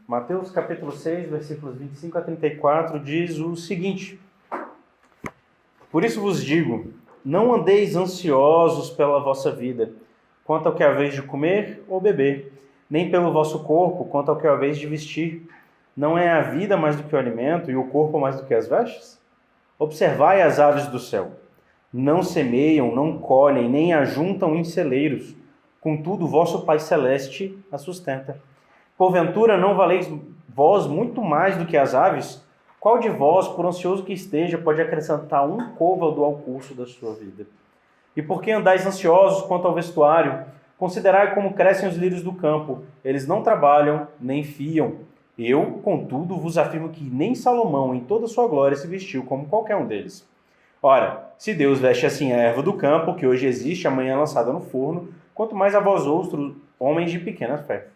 Mateus capítulo 6, versículos 25 a 34, diz o seguinte: Por isso vos digo, não andeis ansiosos pela vossa vida, quanto ao que haveis de comer ou beber, nem pelo vosso corpo, quanto ao que haveis de vestir. Não é a vida mais do que o alimento, e o corpo mais do que as vestes? Observai as aves do céu. Não semeiam, não colhem, nem ajuntam em celeiros. Contudo, vosso Pai Celeste a sustenta. Porventura não valeis vós muito mais do que as aves? Qual de vós, por ansioso que esteja, pode acrescentar um côvado ao curso da sua vida? E por que andais ansiosos quanto ao vestuário? Considerai como crescem os lírios do campo. Eles não trabalham, nem fiam. Eu, contudo, vos afirmo que nem Salomão, em toda a sua glória, se vestiu como qualquer um deles. Ora, se Deus veste assim a erva do campo, que hoje existe, amanhã lançada no forno, quanto mais a vós outros, homens de pequena fé.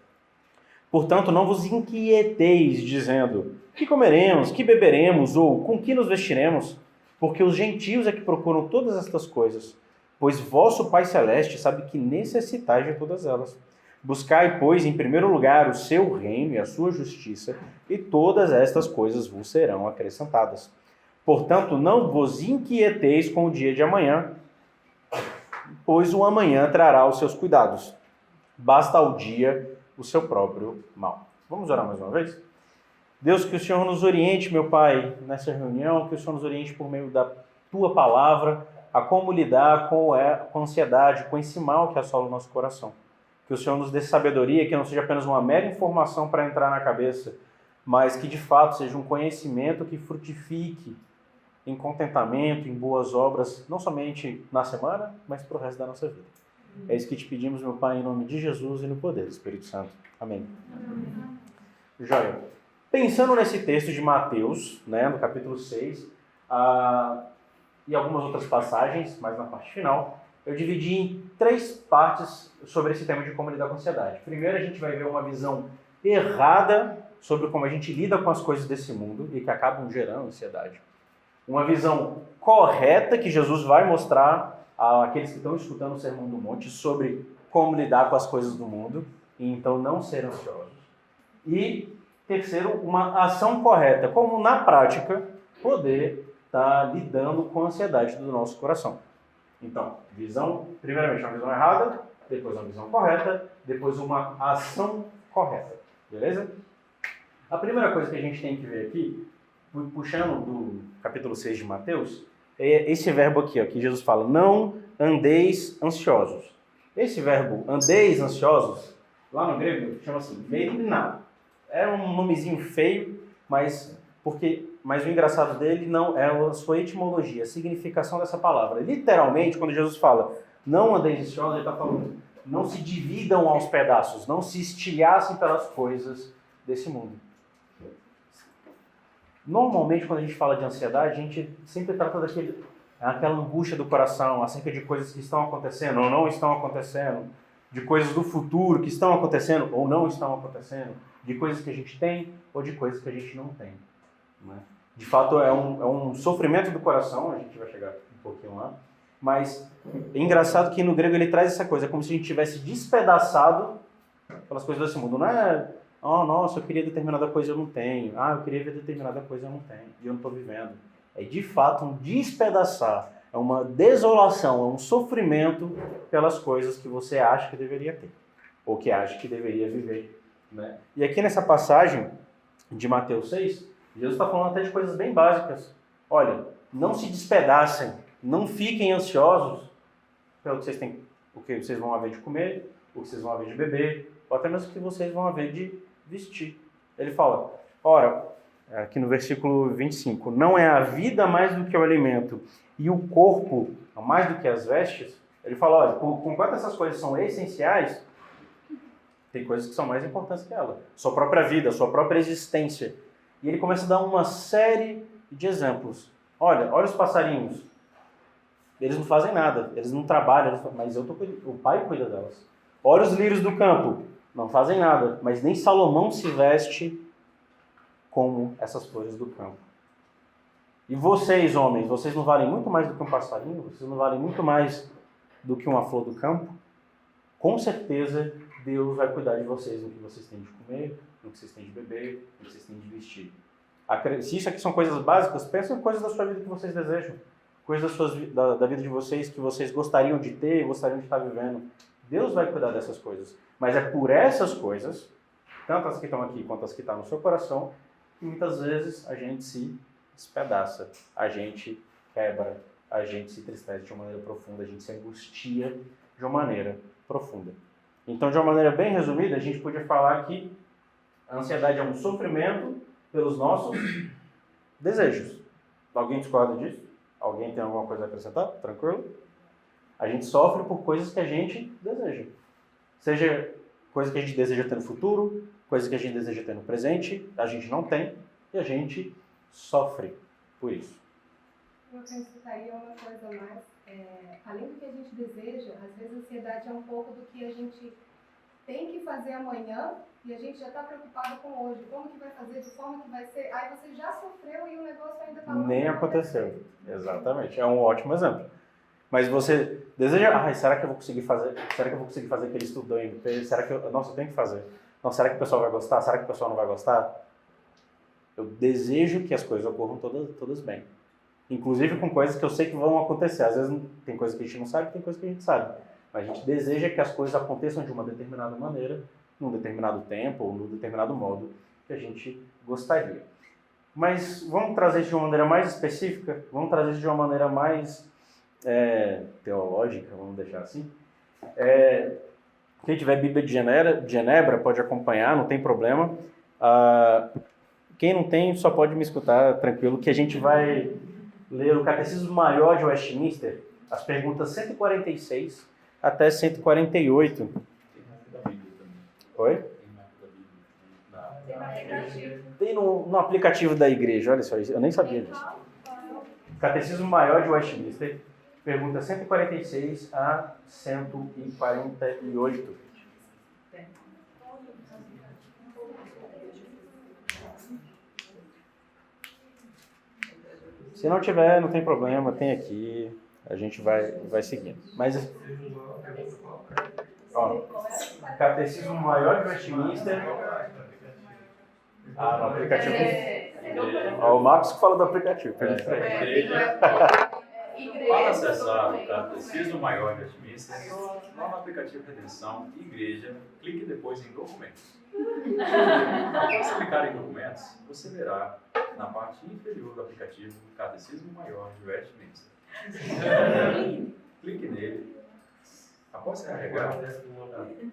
Portanto, não vos inquieteis, dizendo, que comeremos, que beberemos, ou com que nos vestiremos? Porque os gentios é que procuram todas estas coisas, pois vosso Pai Celeste sabe que necessitais de todas elas. Buscai, pois, em primeiro lugar o seu reino e a sua justiça, e todas estas coisas vos serão acrescentadas. Portanto, não vos inquieteis com o dia de amanhã, pois o amanhã trará os seus cuidados. Basta ao dia o seu próprio mal. Vamos orar mais uma vez? Deus, que o Senhor nos oriente, meu Pai, nessa reunião, que o Senhor nos oriente por meio da Tua palavra, a como lidar com a ansiedade, com esse mal que assola o nosso coração. Que o Senhor nos dê sabedoria, que não seja apenas uma mera informação para entrar na cabeça, mas que de fato seja um conhecimento que frutifique em contentamento, em boas obras, não somente na semana, mas para o resto da nossa vida. É isso que te pedimos, meu Pai, em nome de Jesus e no poder do Espírito Santo. Amém. Joia. Pensando nesse texto de Mateus, no capítulo 6, e algumas outras passagens, mais na parte final, eu dividi em 3 partes sobre esse tema de como lidar com a ansiedade. Primeiro, a gente vai ver uma visão errada sobre como a gente lida com as coisas desse mundo e que acabam gerando ansiedade. Uma visão correta que Jesus vai mostrar àqueles que estão escutando o Sermão do Monte sobre como lidar com as coisas do mundo e então não ser ansiosos. E terceiro, uma ação correta, como na prática poder estar lidando com a ansiedade do nosso coração. Então, primeiramente uma visão errada, depois uma visão correta, depois uma ação correta. Beleza? A primeira coisa que a gente tem que ver aqui, puxando do capítulo 6 de Mateus, é esse verbo aqui, que Jesus fala, não andeis ansiosos. Esse verbo, andeis ansiosos, lá no grego, chama assim, verina. É um nomezinho feio, mas o engraçado dele não é a sua etimologia, a significação dessa palavra. Literalmente, quando Jesus fala, não andeis ansiosos, ele está falando, não se dividam aos pedaços, não se estilhassem pelas coisas desse mundo. Normalmente, quando a gente fala de ansiedade, a gente sempre trata aquela angústia do coração acerca de coisas que estão acontecendo ou não estão acontecendo, de coisas do futuro que estão acontecendo ou não estão acontecendo, de coisas que a gente tem ou de coisas que a gente não tem. Né? De fato, é um sofrimento do coração, a gente vai chegar um pouquinho lá, mas é engraçado que no grego ele traz essa coisa, como se a gente tivesse despedaçado pelas coisas desse mundo. Não é... Oh, nossa, eu queria determinada coisa e eu não tenho. Eu queria ver determinada coisa e eu não tenho. E eu não estou vivendo. É de fato um despedaçar. É uma desolação, é um sofrimento pelas coisas que você acha que deveria ter. Ou que acha que deveria viver. Né? E aqui nessa passagem de Mateus 6, Jesus está falando até de coisas bem básicas. Olha, não se despedacem. Não fiquem ansiosos pelo que vocês têm, o que vocês vão haver de comer, o que vocês vão haver de beber, ou até mesmo o que vocês vão haver de vestir. Ele fala, ora, aqui no versículo 25, não é a vida mais do que o alimento e o corpo mais do que as vestes? Ele fala, olha, conquanto essas coisas são essenciais, tem coisas que são mais importantes que ela. Sua própria vida, sua própria existência. E ele começa a dar uma série de exemplos. Olha os passarinhos. Eles não fazem nada, eles não trabalham, mas o Pai cuida delas. Olha os lírios do campo. Não fazem nada, mas nem Salomão se veste como essas flores do campo. E vocês, homens, vocês não valem muito mais do que um passarinho? Vocês não valem muito mais do que uma flor do campo? Com certeza, Deus vai cuidar de vocês, do que vocês têm de comer, no que vocês têm de beber, no que vocês têm de vestir. Se isso aqui são coisas básicas, pensem em coisas da sua vida que vocês desejam. Coisas da vida de vocês que vocês gostariam de ter, gostariam de estar vivendo. Deus vai cuidar dessas coisas. Mas é por essas coisas, tanto as que estão aqui quanto as que estão no seu coração, que muitas vezes a gente se despedaça, a gente quebra, a gente se entristece de uma maneira profunda, a gente se angustia de uma maneira profunda. Então, de uma maneira bem resumida, a gente podia falar que a ansiedade é um sofrimento pelos nossos desejos. Alguém discorda disso? Alguém tem alguma coisa a acrescentar? Tranquilo? A gente sofre por coisas que a gente deseja. Seja coisa que a gente deseja ter no futuro, coisa que a gente deseja ter no presente, a gente não tem e a gente sofre por isso. Eu acrescentaria uma coisa mais, além do que a gente deseja, às vezes a ansiedade é um pouco do que a gente tem que fazer amanhã e a gente já está preocupado com hoje. Como que vai fazer, de forma que vai ser. Aí você já sofreu e o negócio ainda está... Nem aconteceu. Exatamente. É um ótimo exemplo. Mas você deseja, será que eu vou conseguir fazer? Será que eu vou conseguir fazer aquele estudo do MP? Será que nossa, eu tenho que fazer. Não, será que o pessoal vai gostar? Será que o pessoal não vai gostar? Eu desejo que as coisas ocorram todas bem. Inclusive com coisas que eu sei que vão acontecer. Às vezes tem coisas que a gente não sabe, tem coisas que a gente sabe. Mas a gente deseja que as coisas aconteçam de uma determinada maneira, num determinado tempo ou num determinado modo que a gente gostaria. Mas vamos trazer isso de uma maneira mais específica, vamos trazer isso de uma maneira mais teológica, vamos deixar assim. Quem tiver Bíblia de Genebra pode acompanhar, não tem problema. Quem não tem só pode me escutar tranquilo, que a gente vai ler o Catecismo Maior de Westminster, as perguntas 146 até 148. Oi? Tem no aplicativo da igreja, olha só, eu nem sabia disso. Catecismo Maior de Westminster, pergunta 146 a 148. Se não tiver, não tem problema, tem aqui, a gente vai seguindo. Mas, ó, Catecismo Maior de Westminster. No aplicativo. O Marcos que fala do aplicativo. Para acessar o Catecismo Maior de Westminster, lá no aplicativo Redenção Igreja, clique depois em Documentos. Após clicar em Documentos, você verá na parte inferior do aplicativo Catecismo Maior de Westminster. Clique nele. Após carregar,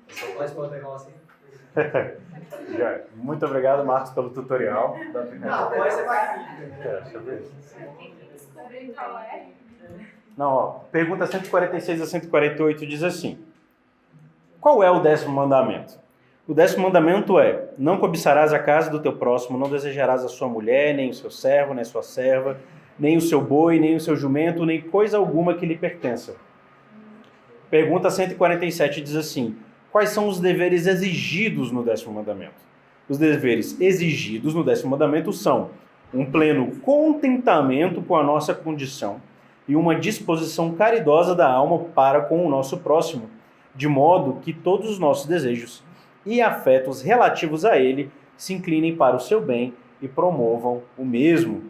Só pode botar igual assim. Muito obrigado, Marcos, pelo tutorial do aplicativo. Não, pode ser mais. Deixa eu ver. Não, ó, pergunta 146 a 148 diz assim: qual é o 10º mandamento? O 10º mandamento é: não cobiçarás a casa do teu próximo, não desejarás a sua mulher, nem o seu servo, nem a sua serva, nem o seu boi, nem o seu jumento, nem coisa alguma que lhe pertença. Pergunta 147 diz assim: quais são os deveres exigidos no 10º mandamento? Os deveres exigidos no 10º mandamento são um pleno contentamento com a nossa condição e uma disposição caridosa da alma para com o nosso próximo, de modo que todos os nossos desejos e afetos relativos a ele se inclinem para o seu bem e promovam o mesmo.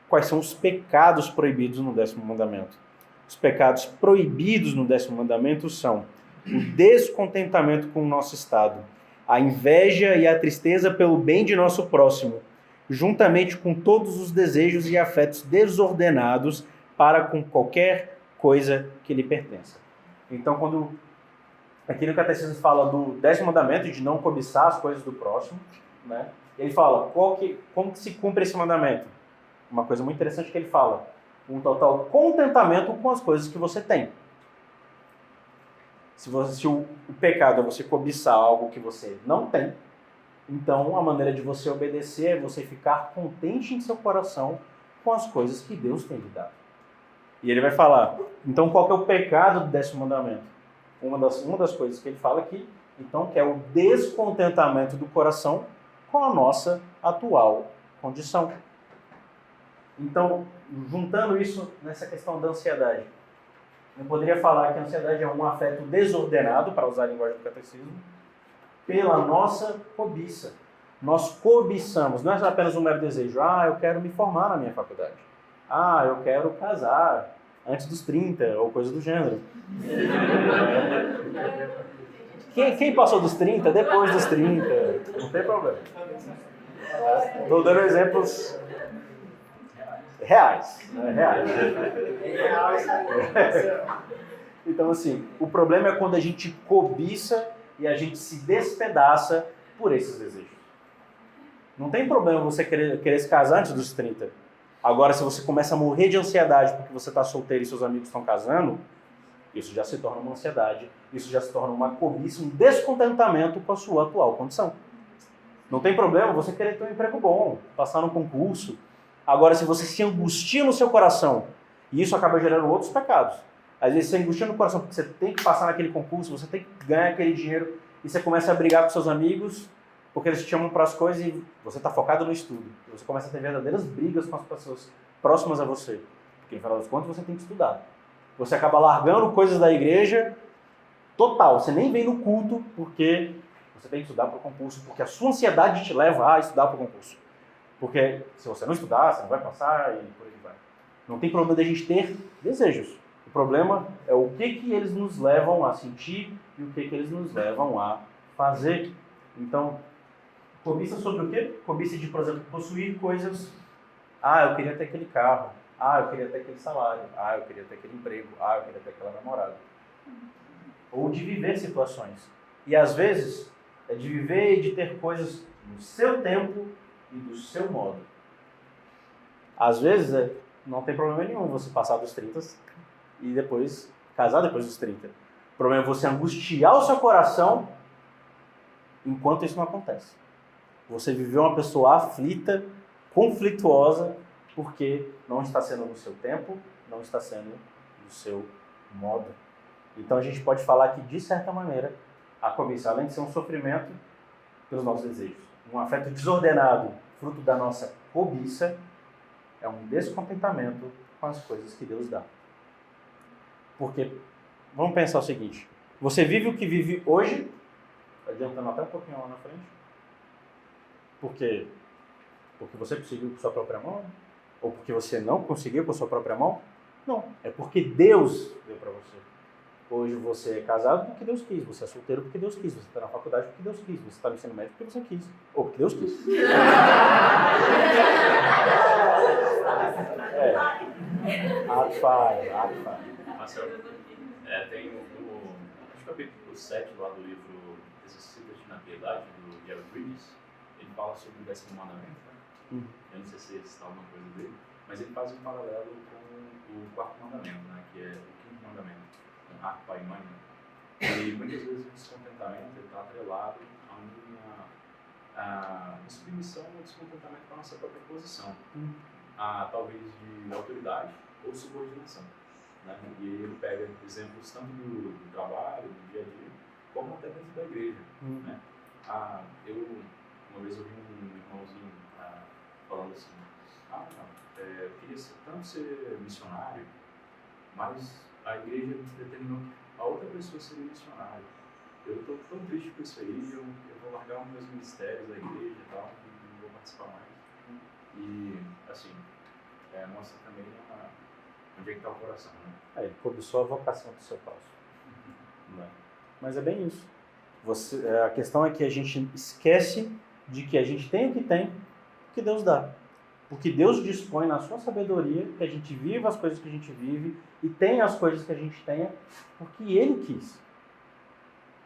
Quais são os pecados proibidos no 10º mandamento? Os pecados proibidos no 10º mandamento são o descontentamento com o nosso estado, a inveja e a tristeza pelo bem de nosso próximo, juntamente com todos os desejos e afetos desordenados para com qualquer coisa que lhe pertença. Então, quando aqui no Catecismo fala do 10º mandamento, de não cobiçar as coisas do próximo, né? Ele fala, como que se cumpre esse mandamento? Uma coisa muito interessante que ele fala, um total contentamento com as coisas que você tem. Se o pecado é você cobiçar algo que você não tem, então a maneira de você obedecer é você ficar contente em seu coração com as coisas que Deus tem lhe dado. E ele vai falar, então qual que é o pecado do 10º mandamento? Uma das coisas que ele fala aqui, então, que é o descontentamento do coração com a nossa atual condição. Então, juntando isso nessa questão da ansiedade, eu poderia falar que a ansiedade é um afeto desordenado, para usar a linguagem do catecismo, pela nossa cobiça. Nós cobiçamos, não é apenas um mero desejo. Ah, eu quero me formar na minha faculdade. Ah, eu quero casar antes dos 30, ou coisa do gênero. Quem passou dos 30, depois dos 30, não tem problema. Estou dando exemplos reais. Né? Reais. Então, assim, o problema é quando a gente cobiça e a gente se despedaça por esses desejos. Não tem problema você querer se casar antes dos 30. Agora, se você começa a morrer de ansiedade porque você está solteiro e seus amigos estão casando, isso já se torna uma ansiedade, isso já se torna uma cobiça, um descontentamento com a sua atual condição. Não tem problema você querer ter um emprego bom, passar num concurso. Agora, se você se angustia no seu coração, e isso acaba gerando outros pecados. Às vezes você angustia no coração porque você tem que passar naquele concurso, você tem que ganhar aquele dinheiro, e você começa a brigar com seus amigos, porque eles te chamam para as coisas e você está focado no estudo. E você começa a ter verdadeiras brigas com as pessoas próximas a você. Porque, no final das contas, você tem que estudar. Você acaba largando coisas da igreja total. Você nem vem no culto porque você tem que estudar para o concurso, porque a sua ansiedade te leva a estudar para o concurso. Porque se você não estudar, você não vai passar e por aí vai. Não tem problema de a gente ter desejos. O problema é o que eles nos levam a sentir e o que eles nos levam a fazer. Então, cobiça sobre o quê? Cobiça de, por exemplo, possuir coisas. Ah, eu queria ter aquele carro. Ah, eu queria ter aquele salário. Ah, eu queria ter aquele emprego. Ah, eu queria ter aquela namorada. Ou de viver situações. E às vezes, é de viver e de ter coisas no seu tempo e do seu modo. Às vezes, não tem problema nenhum você passar dos 30 e depois casar depois dos 30. O problema é você angustiar o seu coração enquanto isso não acontece. Você viveu uma pessoa aflita, conflituosa, porque não está sendo no seu tempo, não está sendo no seu modo. Então a gente pode falar que, de certa maneira, a cobiça, além de ser um sofrimento pelos nossos desejos, um afeto desordenado, fruto da nossa cobiça, é um descontentamento com as coisas que Deus dá. Porque, vamos pensar o seguinte, você vive o que vive hoje, adiantando até um pouquinho lá na frente, porque você conseguiu com sua própria mão? Ou porque você não conseguiu com sua própria mão? Não, é porque Deus deu para você. Hoje você é casado porque Deus quis, você é solteiro porque Deus quis, você está na faculdade porque Deus quis, você está no ensino médio porque você quis, ou porque Deus quis. Ato falho. Marcelo, tem acho que é o capítulo 7 lá do livro Exercita-te na Piedade, do Gerald Bridges. Ele fala sobre o 10º mandamento, né? Eu não sei se está alguma coisa dele, mas ele faz um paralelo com o 4º mandamento, né? Que é o 5º mandamento, honrar pai e mãe. E muitas vezes o descontentamento está atrelado a uma submissão ou descontentamento com a nossa própria posição, talvez de autoridade ou subordinação. Né? E ele pega exemplos tanto do trabalho, do dia a dia, como até dentro da igreja. Né? Uma vez eu vi um irmãozinho falando assim, eu queria tanto ser missionário, mas a igreja determinou que a outra pessoa seria missionária. Eu estou tão triste com isso aí, eu vou largar os meus ministérios da igreja e tal, não vou participar mais. E, assim, mostra também onde é que está o coração, né? Ele cobiçou a vocação do seu próximo. Mas é bem isso. A questão é que a gente esquece de que a gente tem o que Deus dá. Porque Deus dispõe na sua sabedoria que a gente viva as coisas que a gente vive e tenha as coisas que a gente tenha porque Ele quis.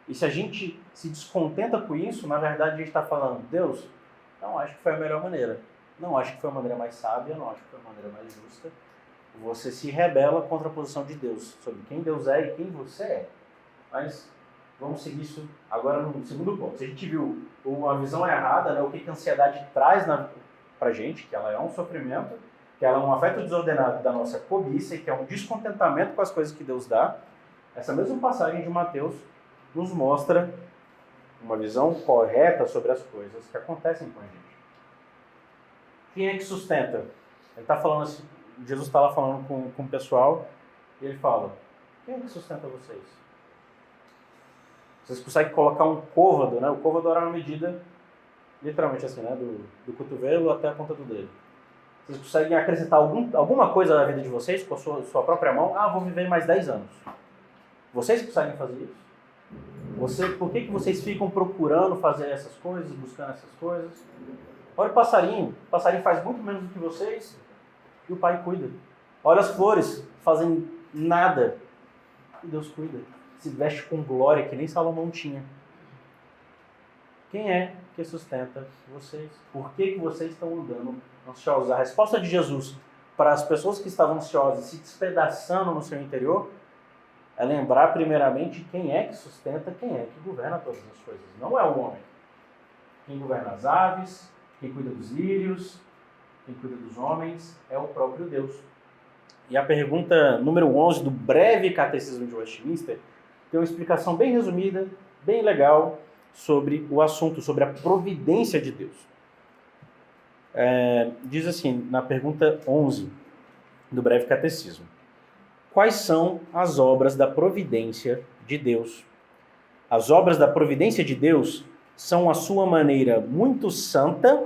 E se a gente se descontenta com isso, na verdade a gente está falando, Deus, não acho que foi a melhor maneira. Não acho que foi a maneira mais sábia, não acho que foi a maneira mais justa. Você se rebela contra a posição de Deus, sobre quem Deus é e quem você é. Mas vamos seguir isso agora no segundo ponto. Se a gente viu uma visão errada, né, o que a ansiedade traz para a gente, que ela é um sofrimento, que ela é um afeto desordenado da nossa cobiça e que é um descontentamento com as coisas que Deus dá, essa mesma passagem de Mateus nos mostra uma visão correta sobre as coisas que acontecem com a gente. Quem é que sustenta? Ele está falando assim, Jesus está lá falando com o pessoal e ele fala, quem é que sustenta vocês? Vocês conseguem colocar um côvado, né? O côvado era uma medida Literalmente assim, né? Do cotovelo até a ponta do dedo. Vocês conseguem acrescentar alguma coisa na vida de vocês com a sua própria mão? Ah, vou viver mais 10 anos. Vocês conseguem fazer isso? Por que vocês ficam procurando fazer essas coisas, buscando essas coisas? Olha o passarinho. O passarinho faz muito menos do que vocês e o Pai cuida. Olha as flores, fazem nada e Deus cuida. Se veste com glória que nem Salomão tinha. Quem é que sustenta vocês? Por que vocês estão andando ansiosos? A resposta de Jesus para as pessoas que estavam ansiosas, se despedaçando no seu interior, é lembrar primeiramente quem é que sustenta, quem é que governa todas as coisas. Não é o homem. Quem governa as aves, quem cuida dos lírios, quem cuida dos homens, é o próprio Deus. E a pergunta número 11 do breve Catecismo de Westminster tem uma explicação bem resumida, bem legal, sobre o assunto, sobre a providência de Deus. Diz assim, na pergunta 11 do breve Catecismo: quais são as obras da providência de Deus? As obras da providência de Deus são a sua maneira muito santa,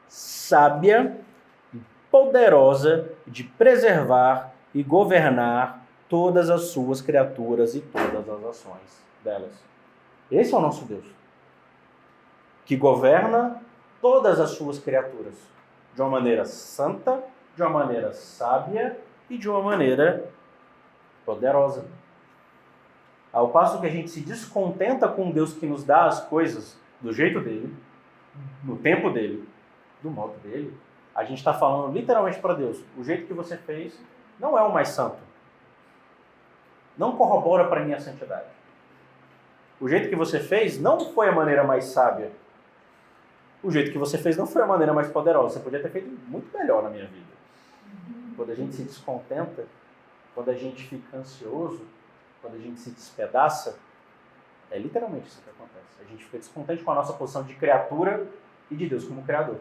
sábia e poderosa de preservar e governar todas as suas criaturas e todas as ações delas. Esse é o nosso Deus, que governa todas as suas criaturas de uma maneira santa, de uma maneira sábia e de uma maneira poderosa. Ao passo que a gente se descontenta com Deus que nos dá as coisas do jeito dele, no tempo dele, do modo dele, a gente está falando literalmente para Deus: o jeito que você fez não é o mais santo. Não corrobora para a minha santidade. O jeito que você fez não foi a maneira mais sábia. O jeito que você fez não foi a maneira mais poderosa. Você podia ter feito muito melhor na minha vida. Quando a gente se descontenta, quando a gente fica ansioso, quando a gente se despedaça, é literalmente isso que acontece. A gente fica descontente com a nossa posição de criatura e de Deus como Criador.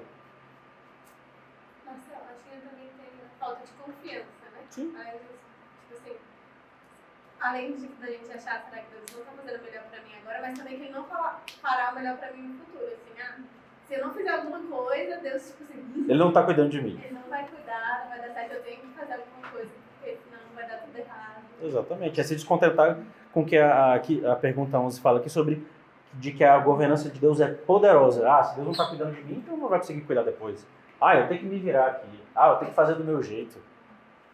Marcelo, acho que também tem falta de confiança, né? Sim. Mas, tipo assim, além da gente achar, será que Deus não está fazendo o melhor para mim agora, mas também que Ele não fará o melhor para mim no futuro. Assim, se eu não fizer alguma coisa, Deus, tipo assim... Ele não está cuidando de mim. Ele não vai cuidar, não vai dar certo, eu tenho que fazer alguma coisa, porque senão vai dar tudo errado. Exatamente. É se descontentar com o que a pergunta 11 fala aqui sobre de que a governança de Deus é poderosa. Se Deus não está cuidando de mim, então não vai conseguir cuidar depois. Eu tenho que me virar aqui. Eu tenho que fazer do meu jeito.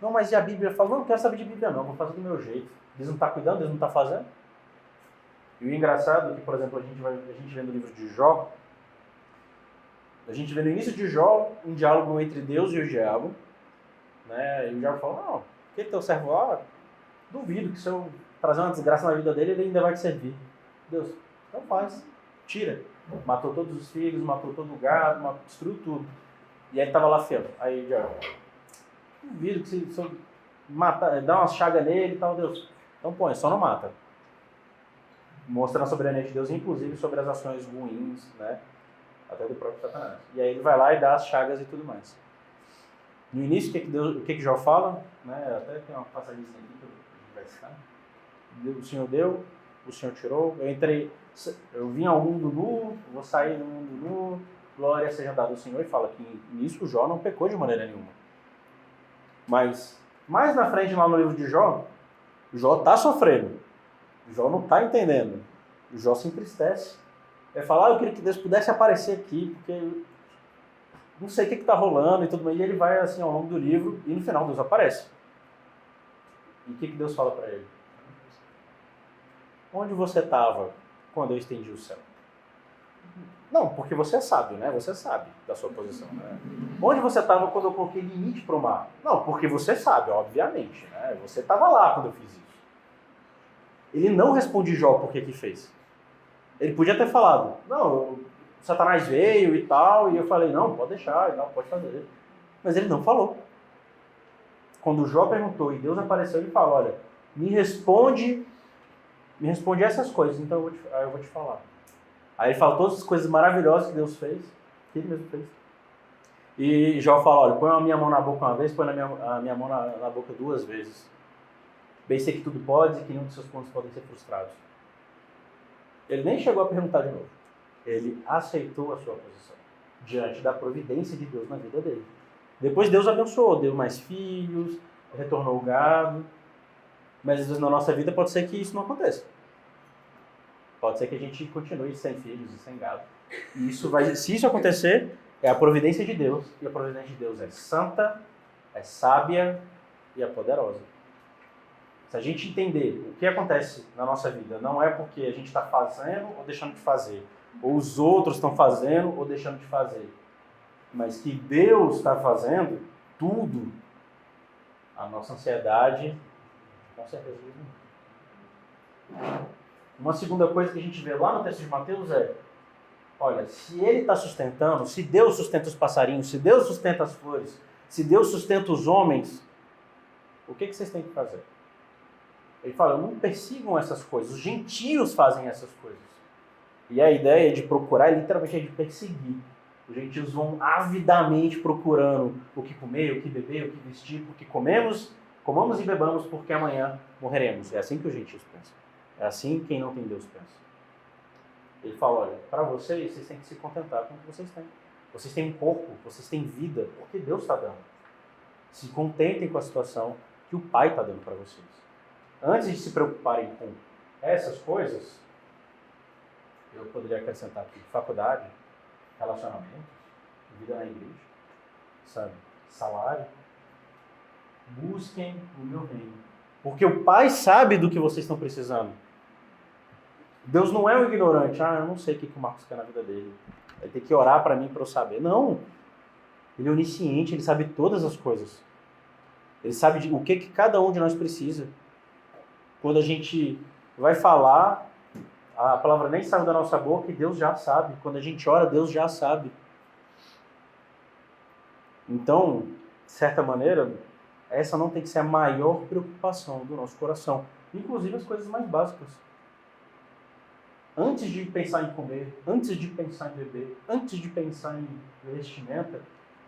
Não, mas e a Bíblia fala, não quero saber de Bíblia não, vou fazer do meu jeito. Deus não está cuidando, Deus não está fazendo. E o engraçado é que, por exemplo, a gente vê no livro de Jó, a gente vê no início de Jó um diálogo entre Deus e o diabo, né? E o diabo fala, não, aquele teu servo lá, duvido que se eu trazer uma desgraça na vida dele, ele ainda vai te servir. Deus, então faz, tira. Matou todos os filhos, matou todo o gado, destruiu tudo. E aí ele estava lá feio. Aí o diabo, duvido que se eu matar, dar uma chaga nele e tal, Deus, então põe, só não mata. Mostrando a soberania de Deus, inclusive sobre as ações ruins, né? Até do próprio Satanás. E aí ele vai lá e dá as chagas e tudo mais. No início, o que Jó fala? Né? Até tem uma passagem aqui que a gente vai citar. O Senhor deu, o Senhor tirou. Eu vim ao mundo nu, vou sair do mundo nu, glória seja dada ao Senhor. E fala que nisso Jó não pecou de maneira nenhuma. Mas, mais na frente, lá no livro de Jó está sofrendo. Jó não está entendendo. Jó se entristece. Ele fala, eu queria que Deus pudesse aparecer aqui, porque não sei o que está rolando e tudo mais. E ele vai assim ao longo do livro e no final Deus aparece. E o que Deus fala para ele? Onde você estava quando eu estendi o céu? Não, porque você é sábio, né? Você sabe da sua posição, né? Onde você estava quando eu coloquei limite para o mar? Não, porque você sabe, obviamente, né? Você estava lá quando eu fiz isso. Ele não responde Jó por que fez. Ele podia ter falado, não, Satanás veio e tal, e eu falei, não, pode deixar e tal, pode fazer. Mas ele não falou. Quando Jó perguntou e Deus apareceu, ele falou, olha, me responde essas coisas, então eu vou te falar. Aí ele fala todas as coisas maravilhosas que Deus fez, que ele mesmo fez. E Jó fala, olha, põe a minha mão na boca uma vez, põe a minha mão na boca 2 vezes. Bem sei que tudo pode e que nenhum dos seus planos podem ser frustrados. Ele nem chegou a perguntar de novo. Ele aceitou a sua posição diante da providência de Deus na vida dele. Depois Deus abençoou, deu mais filhos, retornou o gado. Mas às vezes na nossa vida pode ser que isso não aconteça. Pode ser que a gente continue sem filhos e sem gado. E se isso acontecer, é a providência de Deus. E a providência de Deus é santa, é sábia e é poderosa. Se a gente entender o que acontece na nossa vida, não é porque a gente está fazendo ou deixando de fazer, ou os outros estão fazendo ou deixando de fazer, mas que Deus está fazendo tudo, a nossa ansiedade, com certeza, diminui. Uma segunda coisa que a gente vê lá no texto de Mateus é, olha, se ele está sustentando, se Deus sustenta os passarinhos, se Deus sustenta as flores, se Deus sustenta os homens, o que vocês têm que fazer? Ele fala, não persigam essas coisas, os gentios fazem essas coisas. E a ideia de procurar literalmente é de perseguir. Os gentios vão avidamente procurando o que comer, o que beber, o que vestir, porque comamos e bebamos porque amanhã morreremos. É assim que os gentios pensam. É assim que quem não tem Deus pensa. Ele fala, olha, para vocês têm que se contentar com o que vocês têm. Vocês têm um corpo, vocês têm vida, porque Deus está dando. Se contentem com a situação que o Pai está dando para vocês. Antes de se preocuparem com essas coisas, eu poderia acrescentar aqui faculdade, relacionamentos, vida na igreja, sabe? Salário. Busquem o meu reino. Porque o Pai sabe do que vocês estão precisando. Deus não é um ignorante. Eu não sei o que o Marcos quer na vida dele. Vai ter que orar para mim para eu saber. Não. Ele é onisciente, ele sabe todas as coisas. Ele sabe o que cada um de nós precisa. Quando a gente vai falar, a palavra nem sai da nossa boca e Deus já sabe. Quando a gente ora, Deus já sabe. Então, de certa maneira, essa não tem que ser a maior preocupação do nosso coração. Inclusive as coisas mais básicas. Antes de pensar em comer, antes de pensar em beber, antes de pensar em vestimenta,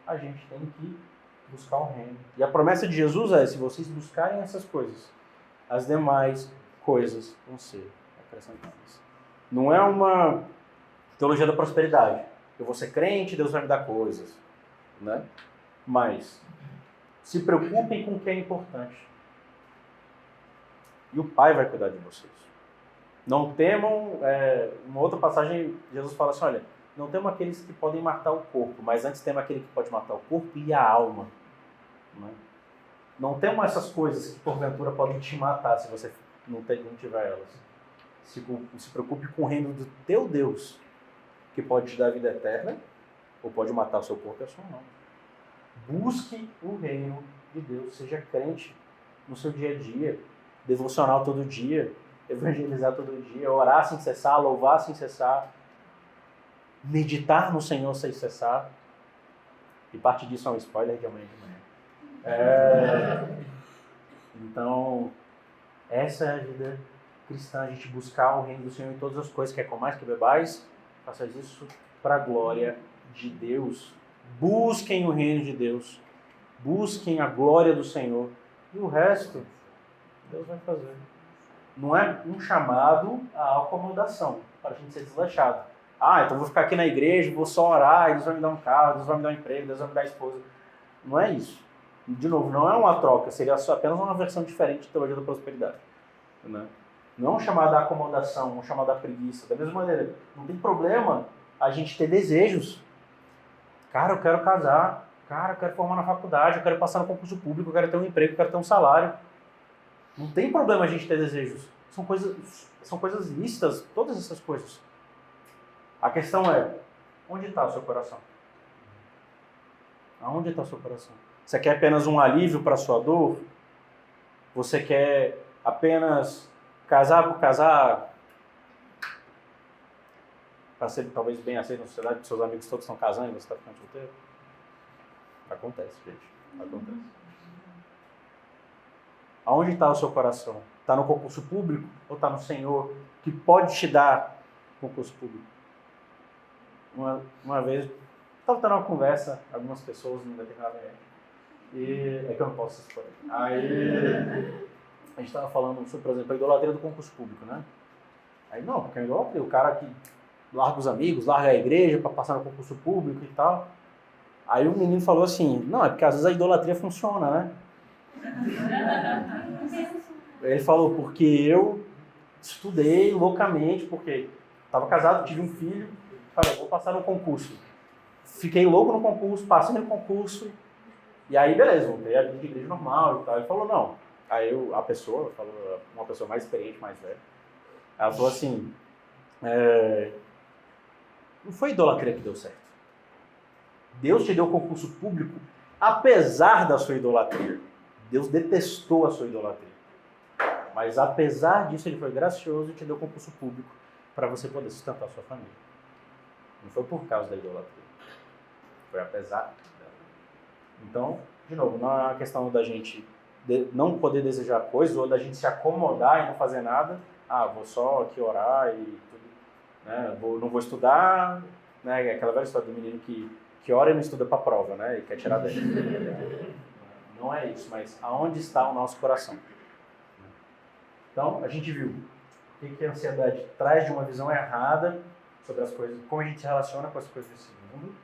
a gente tem que buscar o reino. E a promessa de Jesus é, se vocês buscarem essas coisas, as demais coisas vão ser acrescentadas. Não é uma teologia da prosperidade. Eu vou ser crente, Deus vai me dar coisas. Né? Mas se preocupem com o que é importante. E o Pai vai cuidar de vocês. Não temam, uma outra passagem, Jesus fala assim, olha, não temam aqueles que podem matar o corpo, mas antes temam aquele que pode matar o corpo e a alma. Não temam essas coisas que porventura podem te matar se você não tiver elas. Se preocupe com o reino do teu Deus, que pode te dar a vida eterna, ou pode matar o seu corpo e a sua alma. Busque o reino de Deus, seja crente no seu dia a dia, devocional todo dia, evangelizar todo dia, orar sem cessar, louvar sem cessar, meditar no Senhor sem cessar. E parte disso é um spoiler de amanhã de manhã. Então, essa é a vida cristã, a gente buscar o reino do Senhor em todas as coisas, quer comais, quer bebais, faça isso para a glória de Deus. Busquem o reino de Deus, busquem a glória do Senhor, e o resto, Deus vai fazer. Não é um chamado à acomodação, para a gente ser desleixado. Então vou ficar aqui na igreja, vou só orar, Deus vai me dar um carro, Deus vai me dar um emprego, Deus vai me dar esposa. Não é isso. De novo, não é uma troca, seria só apenas uma versão diferente de teologia da prosperidade. Né? Não é um chamado à acomodação, um chamado à preguiça. Da mesma maneira, não tem problema a gente ter desejos. Cara, eu quero casar, cara, eu quero formar na faculdade, eu quero passar no concurso público, eu quero ter um emprego, eu quero ter um salário. Não tem problema a gente ter desejos. São coisas lícitas, todas essas coisas. A questão é, onde está o seu coração? Aonde está o seu coração? Você quer apenas um alívio para a sua dor? Você quer apenas casar por casar? Para ser talvez bem aceito na sociedade, porque seus amigos todos estão casando e você está ficando solteiro? Acontece, gente. Acontece. Aonde está o seu coração? Está no concurso público ou está no Senhor que pode te dar concurso público? Uma vez, estava tendo uma conversa, algumas pessoas em determinada época, e é que eu não posso expor. Aí a gente estava falando sobre, por exemplo, a idolatria do concurso público, né? Aí não, porque a idolatria, o cara que larga os amigos, larga a igreja para passar no concurso público e tal. Aí o menino falou assim, não, é porque às vezes a idolatria funciona, né? Ele falou, porque eu estudei loucamente, porque estava casado, tive um filho, falei, vou passar no concurso. Fiquei louco no concurso, passei no concurso, e aí beleza, voltei a vida de igreja normal e tal. Ele falou, não. Aí a pessoa, falou, uma pessoa mais experiente, mais velha, ela falou assim, não foi idolatria que deu certo. Deus te deu concurso público apesar da sua idolatria. Deus detestou a sua idolatria. Mas apesar disso, ele foi gracioso e te deu concurso público para você poder sustentar a sua família. Não foi por causa da idolatria. Foi apesar dela. Então, de novo, não é uma questão da gente não poder desejar coisas ou da gente se acomodar e não fazer nada. Ah, vou só aqui orar e tudo. Né? Não vou estudar. Né? Aquela velha história do menino que ora e não estuda para a prova, né? E quer tirar 10. Não é isso, mas aonde está o nosso coração? Então, a gente viu o que a ansiedade traz de uma visão errada sobre as coisas, como a gente se relaciona com as coisas desse mundo,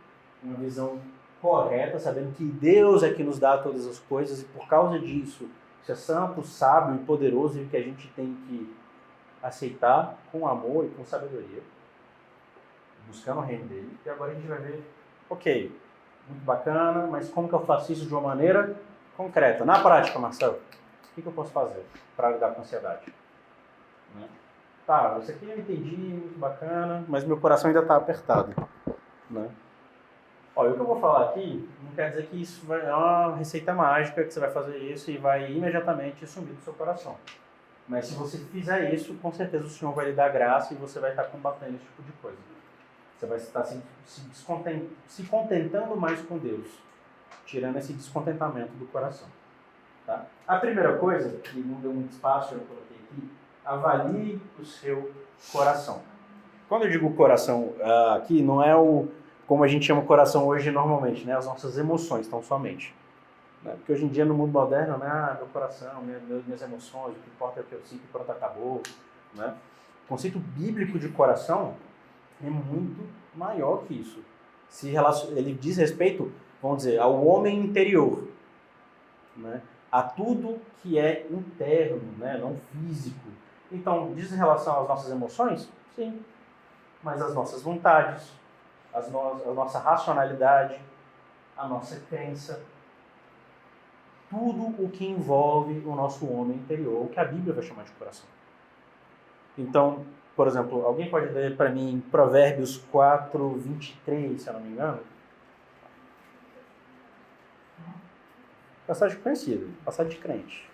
uma visão correta, sabendo que Deus é que nos dá todas as coisas e por causa disso, isso é santo, sábio e poderoso e que a gente tem que aceitar com amor e com sabedoria, buscando o reino dele. E agora a gente vai ver, ok, muito bacana, mas como que eu faço isso de uma maneira concreta? Na prática, Marcelo, o que eu posso fazer para lidar com a ansiedade? Né? Tá, isso aqui eu entendi, muito bacana, mas meu coração ainda está apertado. Né? Olha, o que eu vou falar aqui não quer dizer que isso é uma receita mágica, que você vai fazer isso e vai imediatamente sumir do seu coração. Mas se você fizer isso, com certeza o Senhor vai lhe dar graça e você vai estar combatendo esse tipo de coisa. Você vai estar se contentando mais com Deus, tirando esse descontentamento do coração. Tá? A primeira coisa, que não deu muito espaço, eu coloquei aqui, avalie o seu coração. Quando eu digo coração aqui, não é como a gente chama coração hoje normalmente, né? As nossas emoções, tão somente. Né? Porque hoje em dia no mundo moderno, né? Meu coração, minhas emoções, o que importa é o que eu sinto e pronto, acabou. Né? O conceito bíblico de coração é muito maior que isso. Ele diz respeito, vamos dizer, ao homem interior. Né? A tudo que é interno, né? Não físico. Então, diz em relação às nossas emoções? Sim. Mas as nossas vontades, a nossa racionalidade, a nossa crença, tudo o que envolve o nosso homem interior, o que a Bíblia vai chamar de coração. Então, por exemplo, alguém pode ler para mim Provérbios 4, 23, se eu não me engano? Passagem conhecida, passagem de crente.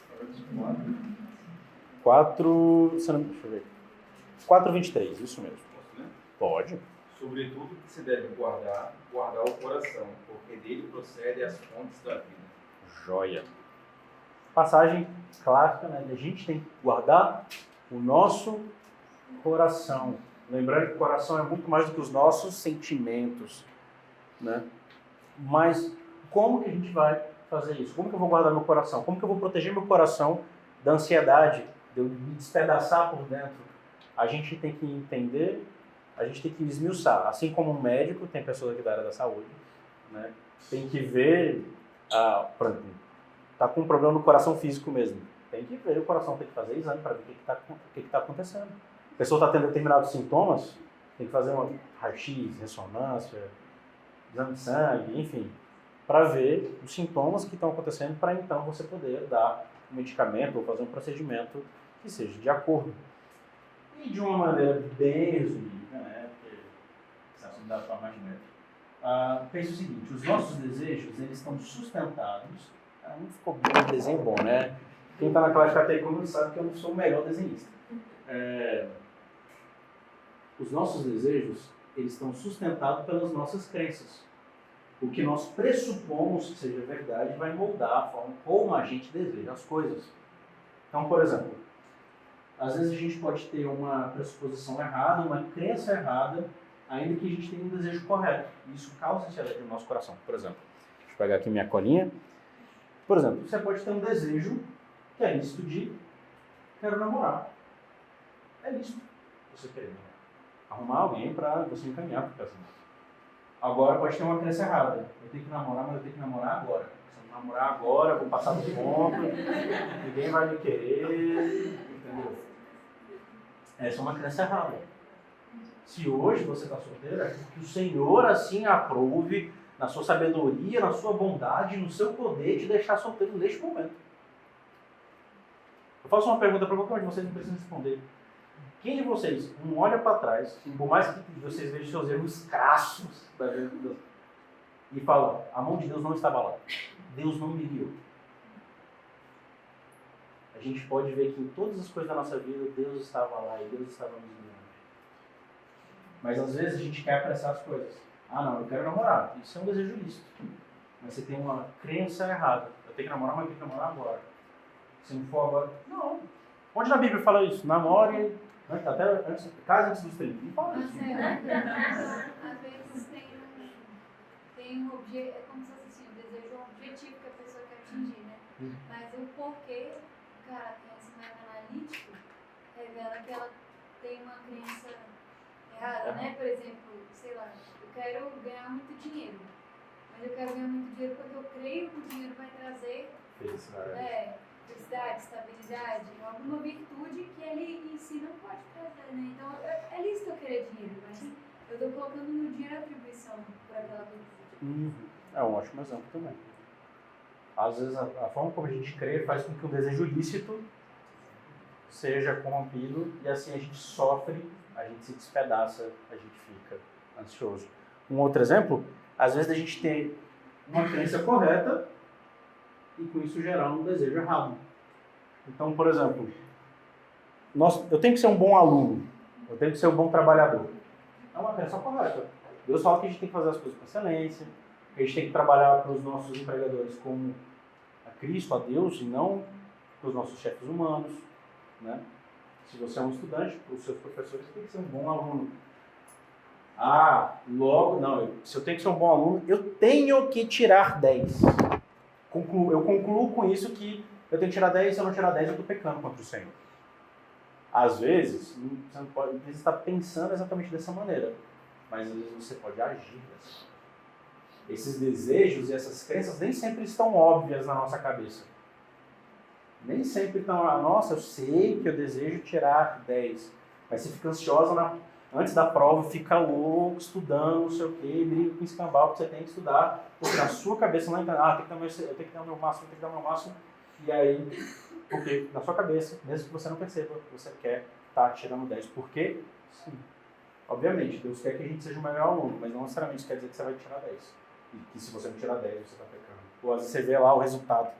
4, deixa eu ver. 4:23, isso mesmo. Posso ler? Pode. Sobretudo que se deve guardar o coração, porque dele procedem as fontes da vida. Joia. Passagem clássica, né? A gente tem que guardar o nosso coração. Lembrando que o coração é muito mais do que os nossos sentimentos, né? Mas como que a gente vai fazer isso? Como que eu vou guardar meu coração? Como que eu vou proteger meu coração da ansiedade, de eu me despedaçar por dentro? A gente tem que entender, a gente tem que esmiuçar. Assim como um médico, tem pessoas aqui da área da saúde, né? Tem que ver, por exemplo, tá com um problema no coração físico mesmo. Tem que ver o coração, tem que fazer exame para ver o que está acontecendo. A pessoa está tendo determinados sintomas, tem que fazer uma raio-x, ressonância, exame de sangue, enfim, para ver os sintomas que estão acontecendo, para então você poder dar um medicamento ou fazer um procedimento que seja de acordo. E de uma maneira bem resumida, né? Porque esse assunto dá para mais médico. Pense o seguinte: os nossos desejos, eles estão sustentados. Não ficou bem um desenho bom, né? Quem está na classe de categoria sabe que eu não sou o melhor desenhista. Os nossos desejos, eles estão sustentados pelas nossas crenças. O que nós pressupomos que seja verdade vai moldar a forma como a gente deseja as coisas. Então, por exemplo, às vezes a gente pode ter uma pressuposição errada, uma crença errada, ainda que a gente tenha um desejo correto. E isso causa ansiedade no nosso coração. Por exemplo, deixa eu pegar aqui minha colinha. Por exemplo, você pode ter um desejo que é lícito de quero namorar. É lícito você querer namorar. arrumar alguém para você encaminhar para o casamento. Agora pode ter uma crença errada. Eu tenho que namorar, mas eu tenho que namorar agora. Se eu não namorar agora, eu vou passar do ponto, ninguém vai me querer, entendeu? Essa é uma crença errada. Se hoje você está solteira, é porque o Senhor assim aprove, na sua sabedoria, na sua bondade, no seu poder, te deixar solteiro neste momento. Eu faço uma pergunta para qualquer um de vocês, não precisam responder. Quem de vocês não olha para trás, por mais que vocês vejam seus erros crassos da vida de Deus, e fala, a mão de Deus não estava lá, Deus não me guiou? A gente pode ver que em todas as coisas da nossa vida, Deus estava lá e Deus estava nos guiando. Mas às vezes a gente quer apressar as coisas. Ah não, eu quero namorar, isso é um desejo lícito. Mas você tem uma crença errada. Eu tenho que namorar, mas eu tenho que namorar agora. Se não for agora, não. Onde na Bíblia fala isso? Namore, até antes, casa antes dos 30. Não fala isso. Às vezes tem um objetivo, é como se fosse assim, um desejo, um objetivo que a pessoa quer atingir, né? Mas o porquê, cara, a crença mais analítico revela que ela tem uma crença errada, né? Por exemplo, sei lá, eu quero ganhar muito dinheiro. Mas eu quero ganhar muito dinheiro porque eu creio que o dinheiro vai trazer felicidade, estabilidade, alguma virtude que ele em si não pode trazer, né? Então, é lícito eu querer dinheiro, mas eu estou colocando no dinheiro a atribuição por aquela virtude. É um ótimo exemplo também. Às vezes, a forma como a gente crê faz com que o desejo lícito seja corrompido e assim a gente sofre, a gente se despedaça, a gente fica ansioso. Um outro exemplo, às vezes a gente tem uma crença correta e com isso gerar um desejo errado. Então, por exemplo, eu tenho que ser um bom aluno, eu tenho que ser um bom trabalhador. É uma crença correta. Deus fala que a gente tem que fazer as coisas com excelência, que a gente tem que trabalhar para os nossos empregadores como a Cristo, a Deus, e não para os nossos chefes humanos, né? Se você é um estudante, para os seus professores, tem que ser um bom aluno. Se eu tenho que ser um bom aluno, eu tenho que tirar 10. Eu concluo com isso que eu tenho que tirar 10, se eu não tirar 10, eu estou pecando contra o Senhor. Às vezes, você não pode estar pensando exatamente dessa maneira, mas às vezes você pode agir dessa maneira. Esses desejos e essas crenças nem sempre estão óbvias na nossa cabeça. Nem sempre estão, nossa, eu sei que eu desejo tirar 10, mas você fica ansiosa antes da prova, fica louco, estudando, não sei o quê, briga com escambau, porque você tem que estudar, porque na sua cabeça não entra, eu tenho que dar o meu máximo, e aí, porque na sua cabeça, mesmo que você não perceba, você quer estar tirando 10. Por quê? Sim. Obviamente, Deus quer que a gente seja o melhor aluno, mas não necessariamente isso quer dizer que você vai tirar 10. E que se você não tirar 10, você está pecando. Ou às vezes você vê lá o resultado,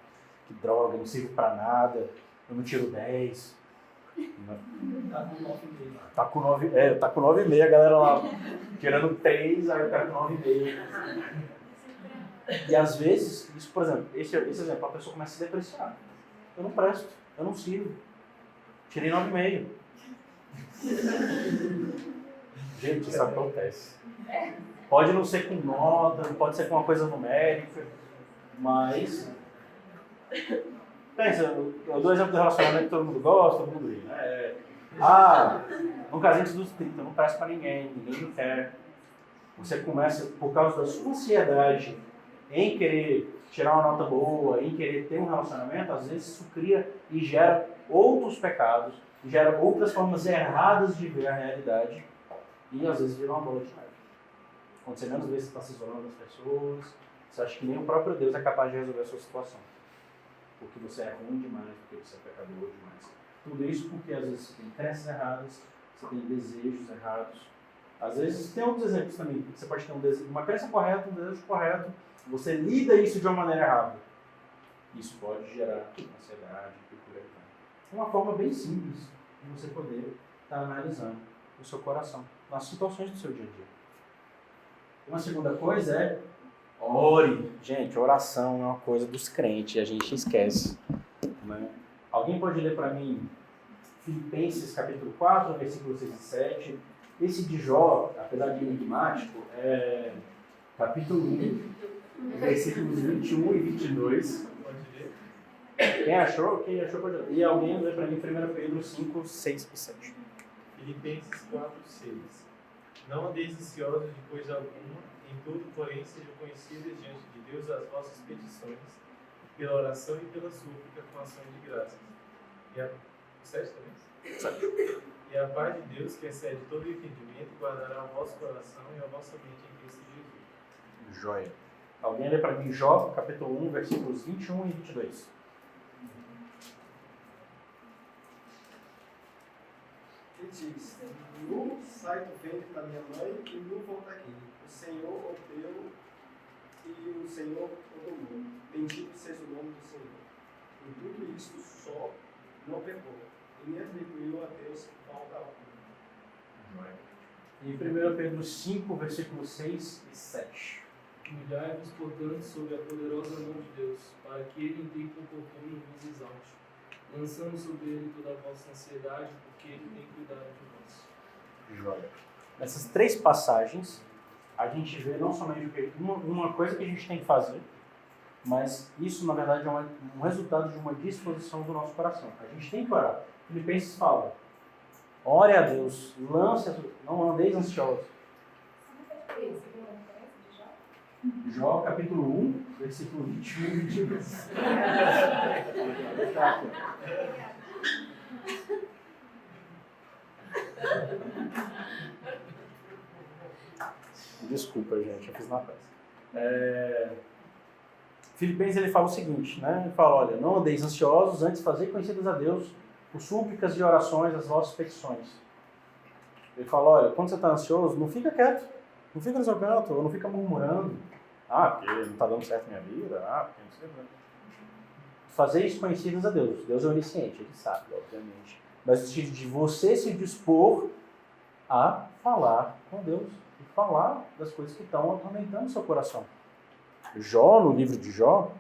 que droga, não serve para nada, eu não tiro 10. Tá com 9,5. Tá com 9,5, a galera lá tirando 3, aí eu quero com 9,5. E às vezes, isso, por exemplo, esse exemplo, a pessoa começa a se depreciar. Eu não presto, eu não sirvo. Tirei 9,5. Gente, isso acontece. Pode não ser com nota, pode ser com uma coisa numérica, mas... Pensa, eu dou exemplo do relacionamento que todo mundo gosta, todo mundo ri, né? Um casamento antes dos 30, não presta pra ninguém me quer. Você começa, por causa da sua ansiedade em querer tirar uma nota boa, em querer ter um relacionamento, às vezes isso cria e gera outros pecados, gera outras formas erradas de ver a realidade e às vezes vira uma bola de neve. Quando você menos vê, você está se isolando das pessoas, você acha que nem o próprio Deus é capaz de resolver a sua situação. Porque você é ruim demais, porque você é pecador demais. Tudo isso porque às vezes você tem crenças erradas, você tem desejos errados. Às vezes tem outros exemplos também. Você pode ter uma crença correta, um desejo correto, você lida isso de uma maneira errada. Isso pode gerar ansiedade, peculiaridade. É uma forma bem simples de você poder estar analisando o seu coração, nas situações do seu dia a dia. Uma segunda coisa é ore. Gente, oração é uma coisa dos crentes, a gente esquece. Né? Alguém pode ler para mim Filipenses capítulo 4, versículos 6 e 7. Esse de Jó, apesar de enigmático, é capítulo 1, versículos 21 e 22. Quem achou pode ler. E alguém lê para mim 1 Pedro 5, 6 e 7. Filipenses 4, 6. Não andeis ansiosos de coisa alguma, em tudo, porém, sejam conhecidas diante de Deus as vossas petições, pela oração e pela súplica com ações de graças. E a... 7 também? E a paz de Deus, que excede todo o entendimento, guardará o vosso coração e a vossa mente em Cristo Jesus. Joia. Alguém lê para mim Jó, capítulo 1, versículos 21 e 22. Ele diz: Nu sai do ventre da minha mãe e nu volta aqui. O Senhor o deu e o Senhor o tomou. Bendito seja o nome do Senhor. Em tudo isto só não pecou, e nem atribuiu a Deus falta alguma. E 1 Pedro 5, versículos 6 e 7. Humilhai-vos, portanto, sob a poderosa mão de Deus, para que ele em tempo oportuno vos exalte, lançando sobre ele toda a vossa ansiedade, porque ele tem cuidado de vós. Joia. Nessas 3 passagens, a gente vê não somente uma coisa que a gente tem que fazer, mas isso, na verdade, é um resultado de uma disposição do nosso coração. A gente tem que orar. Filipenses fala: ore a Deus, não andeis ansiosos. Jó, capítulo 1, versículo 21 e 22. Desculpa, gente, eu fiz na pressa. Filipenses, ele fala o seguinte, né? Ele fala: olha, não andeis ansiosos, antes fazei conhecidas a Deus por súplicas e orações as vossas petições. Ele fala: olha, quando você está ansioso, não fica quieto, não fica no seu canto, ou não fica murmurando. Ah, porque não está dando certo minha vida, porque não sei o que. Fazeis conhecidas a Deus. Deus é onisciente, ele sabe, obviamente. Mas no sentido de você se dispor a falar com Deus e falar das coisas que estão atormentando o seu coração. Jó, no livro de Jó,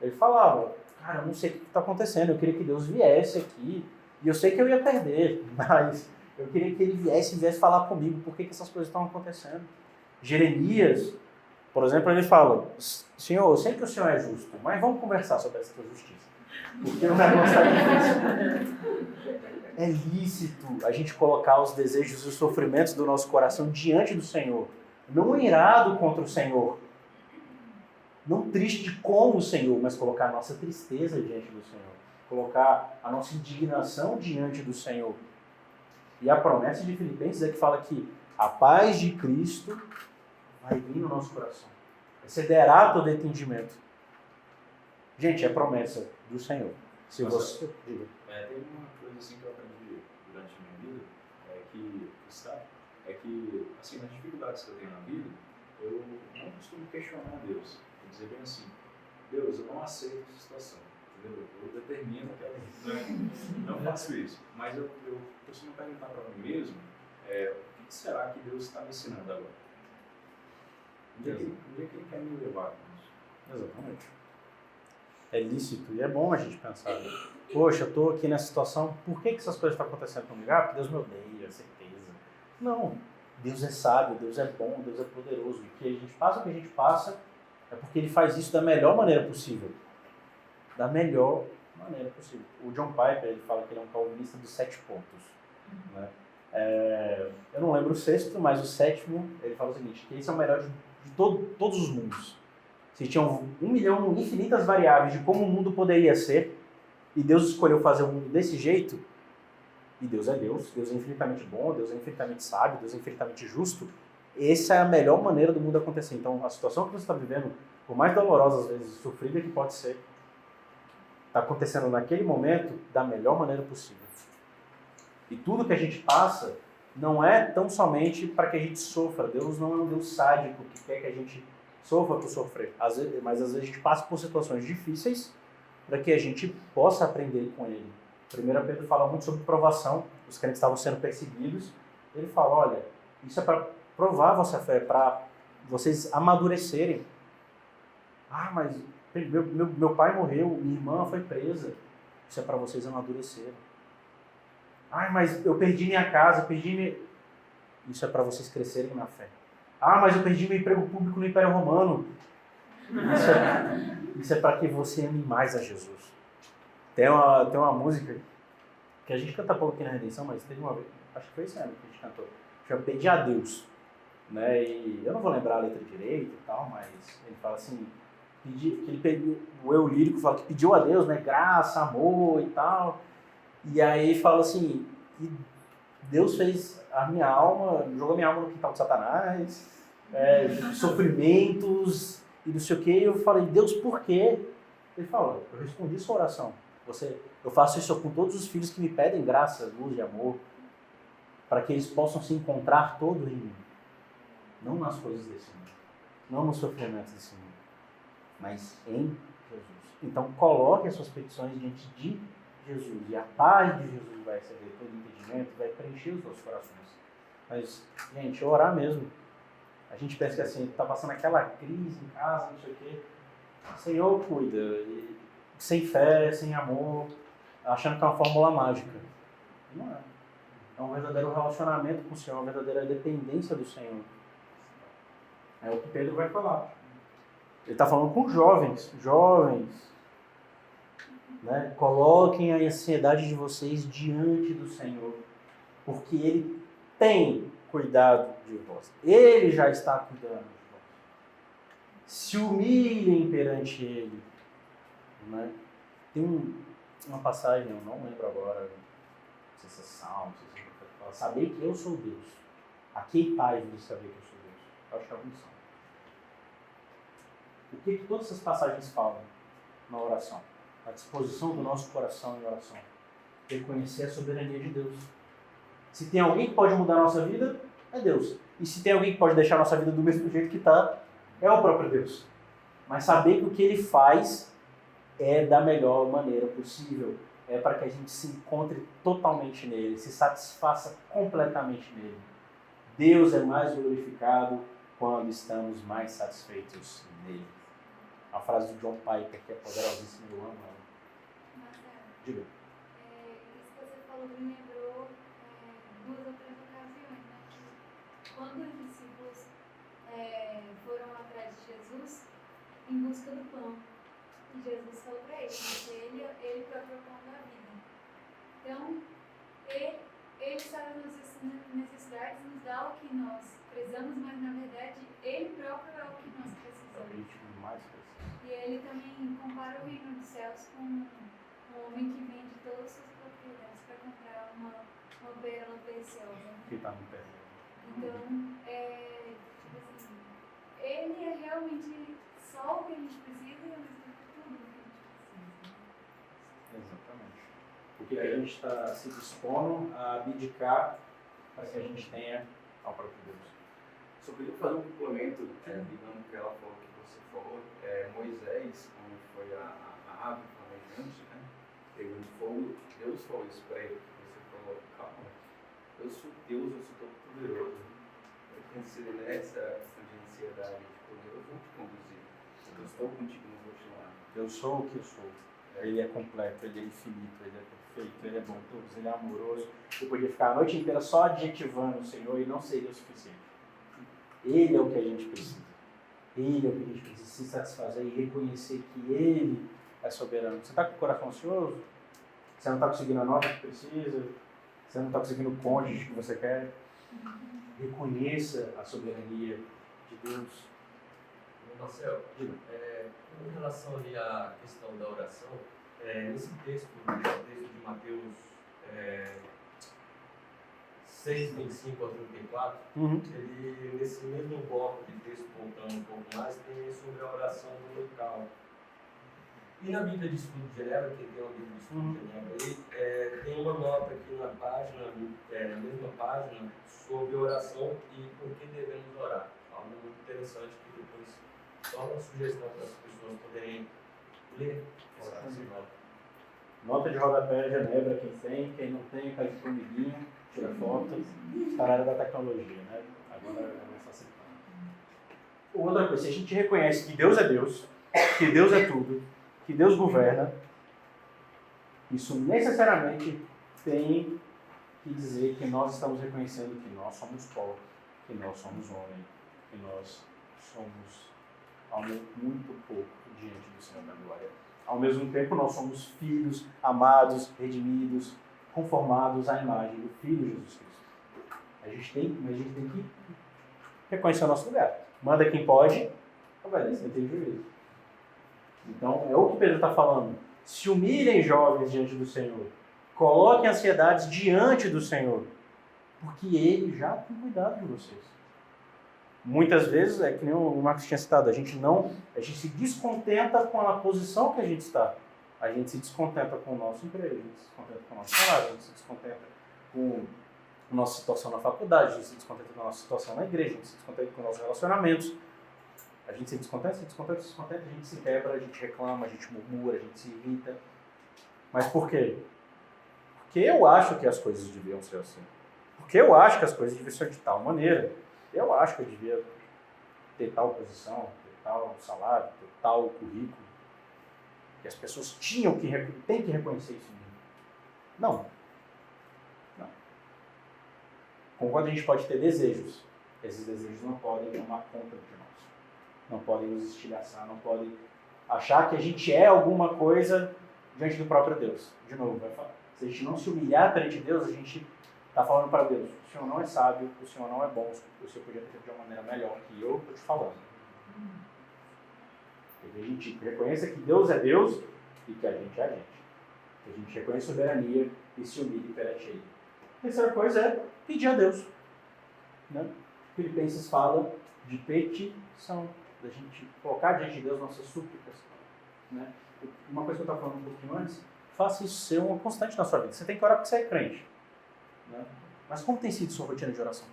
ele falava: cara, eu não sei o que está acontecendo, eu queria que Deus viesse aqui, e eu sei que eu ia perder, mas eu queria que ele viesse falar comigo por que essas coisas estão acontecendo. Jeremias, por exemplo, ele fala: Senhor, eu sei que o Senhor é justo, mas vamos conversar sobre essa tua justiça, porque o negócio está difícil. É lícito a gente colocar os desejos e os sofrimentos do nosso coração diante do Senhor, não irado contra o Senhor, não triste com o Senhor, mas colocar a nossa tristeza diante do Senhor, colocar a nossa indignação diante do Senhor. E a promessa de Filipenses é que fala que a paz de Cristo vai vir no nosso coração, excederá todo entendimento. Gente, é promessa do Senhor. Se você... Tem uma coisa assim que eu aprendi durante a minha vida, é que assim, nas dificuldades que eu tenho na vida, eu não costumo questionar Deus. Eu dizer bem assim: Deus, eu não aceito essa situação, entendeu? Eu determino que eu não faço isso. Mas eu costumo perguntar para mim mesmo, o que será que Deus está me ensinando agora? Onde é que Ele quer me levar com isso? Exatamente. É lícito e é bom a gente pensar: poxa, eu estou aqui nessa situação, por que essas coisas estão acontecendo comigo? Porque Deus me odeia, certeza. Não, Deus é sábio, Deus é bom, Deus é poderoso. E que a gente passa o que a gente passa é porque Ele faz isso da melhor maneira possível. Da melhor maneira possível. O John Piper, ele fala que ele é um calvinista dos 7 pontos. Né? Eu não lembro o 6º, mas o 7º, ele fala o seguinte: que esse é o melhor de todos os mundos. Se tinham 1 milhão infinitas variáveis de como o mundo poderia ser, e Deus escolheu fazer o mundo desse jeito, e Deus é infinitamente bom, Deus é infinitamente sábio, Deus é infinitamente justo, essa é a melhor maneira do mundo acontecer. Então, a situação que você está vivendo, por mais dolorosa, às vezes, sofrida que pode ser, está acontecendo naquele momento da melhor maneira possível. E tudo que a gente passa não é tão somente para que a gente sofra. Deus não é um Deus sádico que quer que a gente sofra por sofrer. Mas às vezes a gente passa por situações difíceis para que a gente possa aprender com Ele. 1 Pedro fala muito sobre provação. Os crentes estavam sendo perseguidos. Ele fala: olha, isso é para provar a vossa fé, para vocês amadurecerem. Ah, mas meu pai morreu, minha irmã foi presa. Isso é para vocês amadurecerem. Ah, mas eu perdi minha casa, Isso é para vocês crescerem na fé. Ah, mas eu perdi meu emprego público no Império Romano. Isso é para que você ame mais a Jesus. Tem uma música que a gente canta pouco aqui na Redenção, mas teve uma vez, acho que foi esse ano que a gente cantou. chama Pedir a Deus. Né? E eu não vou lembrar a letra direita e tal, mas ele fala assim, o eu lírico fala que pediu a Deus, né, graça, amor e tal, e aí fala assim, e Deus fez a minha alma, jogou minha alma no quintal de Satanás, sofrimentos e não sei o que, e eu falei, Deus, por quê? Ele falou, eu respondi sua oração, eu faço isso com todos os filhos que me pedem graça, luz e amor, para que eles possam se encontrar todo em mim. Não nas coisas desse mundo, não nos sofrimentos desse mundo, mas em Jesus. Então, coloque as suas petições diante de Jesus, e a paz de Jesus vai receber todo entendimento, vai preencher os nossos corações. Mas, gente, orar mesmo. A gente pensa que assim, está passando aquela crise em casa, não sei o quê. Senhor, cuida. E, sem fé, sem amor, achando que é uma fórmula mágica. Não é. É um verdadeiro relacionamento com o Senhor, uma verdadeira dependência do Senhor. É o que Pedro vai falar. Ele está falando com jovens. Né? Coloquem a ansiedade de vocês diante do Senhor, porque Ele tem cuidado de vós. Ele já está cuidando de vós. Se humilhem perante Ele. Né? Tem uma passagem, eu não lembro agora, não sei se é Salmo, não sei se é fala, saber que eu sou Deus. Aqueitai-vos de saber que eu sou Deus. Eu acho que é a missão. O que todas essas passagens falam na oração? A disposição do nosso coração em oração. Reconhecer a soberania de Deus. Se tem alguém que pode mudar a nossa vida, é Deus. E se tem alguém que pode deixar a nossa vida do mesmo jeito que está, é o próprio Deus. Mas saber que o que Ele faz é da melhor maneira possível. É para que a gente se encontre totalmente nele, se satisfaça completamente nele. Deus é mais glorificado quando estamos mais satisfeitos nele. A frase do John Piper, que é poderosíssima, eu amo ela. Diga. Isso que você falou me lembrou duas ou três ocasiões, né? Que quando os discípulos foram atrás de Jesus em busca do pão, e Jesus falou para eles, ele próprio é o pão da vida. Então, ele sabe as nossas necessidades, nos dá o que nós precisamos, mas na verdade ele próprio é o que nós precisamos. E ele também compara o reino dos céus com um homem que vende todas as suas propriedades para comprar uma pérola preciosa. Que está no pé. Então, tipo assim, ele é realmente só o que a gente precisa e ao mesmo tempo tudo o que a gente precisa. Exatamente. O que a gente está se dispondo a abdicar para que a gente tenha ao próprio Deus. Só queria fazer um complemento, ligando o que ela falou, que você falou, Moisés, quando foi a ave planejante, né, pegando fogo, Deus falou isso para ele, você falou, calma, eu sou Deus, eu sou todo poderoso. Eu tenho que ser nessa de ansiedade, eu vou te conduzir, eu estou contigo, não vou te lá. Eu sou o que eu sou. Ele é completo, ele é infinito, ele é perfeito, ele é bondoso, ele é amoroso. Eu podia ficar a noite inteira só adjetivando o Senhor e não seria o suficiente. Ele é o que a gente precisa. Ele é o que a gente precisa se satisfazer e reconhecer que Ele é soberano. Você está com o coração ansioso? Você não está conseguindo a nota que precisa? Você não está conseguindo o cônjuge que você quer? Reconheça a soberania de Deus. Marcelo, em relação ali à questão da oração, nesse texto de Mateus 6, 25 a 34, ele, nesse mesmo bloco de texto, voltando um pouco mais, tem sobre a oração dominical. E na Bíblia de Estudo de Genebra, quem tem uma Bíblia de Estudo de Genebra aí, tem uma nota aqui na página, na mesma página, sobre oração e por que devemos orar. Algo muito interessante que depois só uma sugestão para as pessoas poderem ler essa nota. Nota de rodapé Genebra, quem não tem, cai de formiguinha, tira foto, está na área da tecnologia, né? Agora é mais facilitado. Outra coisa, se a gente reconhece que Deus é Deus, que Deus é tudo, que Deus governa, isso necessariamente tem que dizer que nós estamos reconhecendo que nós somos pó, que nós somos homem, que nós somos muito pouco diante do Senhor da glória. Ao mesmo tempo, nós somos filhos amados, redimidos, conformados à imagem do Filho Jesus Cristo. A A gente tem que reconhecer o nosso lugar. Manda quem pode, obedece quem tem juízo. Então, é o que Pedro está falando. Se humilhem, jovens, diante do Senhor. Coloquem ansiedades diante do Senhor. Porque Ele já tem cuidado de vocês. Muitas vezes, é que nem o Marcos tinha citado, a gente se descontenta com a posição que a gente está. A gente se descontenta com o nosso emprego, a gente se descontenta com o nosso salário, a gente se descontenta com a nossa situação na faculdade, a gente se descontenta com a nossa situação na igreja, a gente se descontenta com os nossos relacionamentos. A gente se descontenta, a gente se quebra, a gente reclama, a gente murmura, a gente se irrita. Mas por quê? Porque eu acho que as coisas deviam ser assim. Porque eu acho que as coisas deviam ser de tal maneira. Eu acho que eu devia ter tal posição, ter tal salário, ter tal currículo. Que as pessoas têm que reconhecer isso em mim. Não. Concordo, a gente pode ter desejos. Esses desejos não podem tomar conta de nós. Não podem nos estilhaçar, não podem achar que a gente é alguma coisa diante do próprio Deus. De novo, vai falar. Se a gente não se humilhar perante Deus, a gente está falando para Deus, o Senhor não é sábio, o Senhor não é bom, o Senhor podia ter feito de uma maneira melhor que eu estou te falando. Que a gente reconheça que Deus é Deus e que a gente é a gente. Que a gente reconheça a soberania e se humilhe perante Ele. A terceira coisa é pedir a Deus. Né? Filipenses fala de petição, da gente colocar diante de Deus nossas súplicas. Né? Uma coisa que eu estava falando um pouquinho antes, faça isso ser uma constante na sua vida. Você tem que orar porque você é crente. Né? Mas como tem sido sua rotina de oração?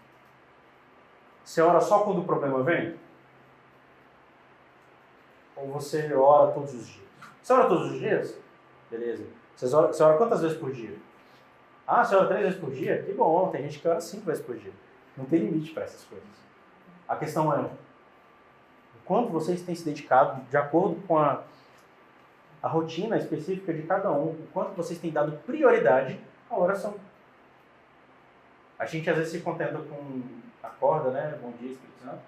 Você ora só quando o problema vem? Ou você ora todos os dias? Você ora todos os dias? Beleza. Você ora quantas vezes por dia? Ah, você ora 3 vezes por dia? Que bom, tem gente que ora 5 vezes por dia. Não tem limite para essas coisas. A questão é, o quanto vocês têm se dedicado, de acordo com a rotina específica de cada um, o quanto vocês têm dado prioridade à oração. A gente às vezes se contenta com acorda, né? Bom dia, Espírito Santo.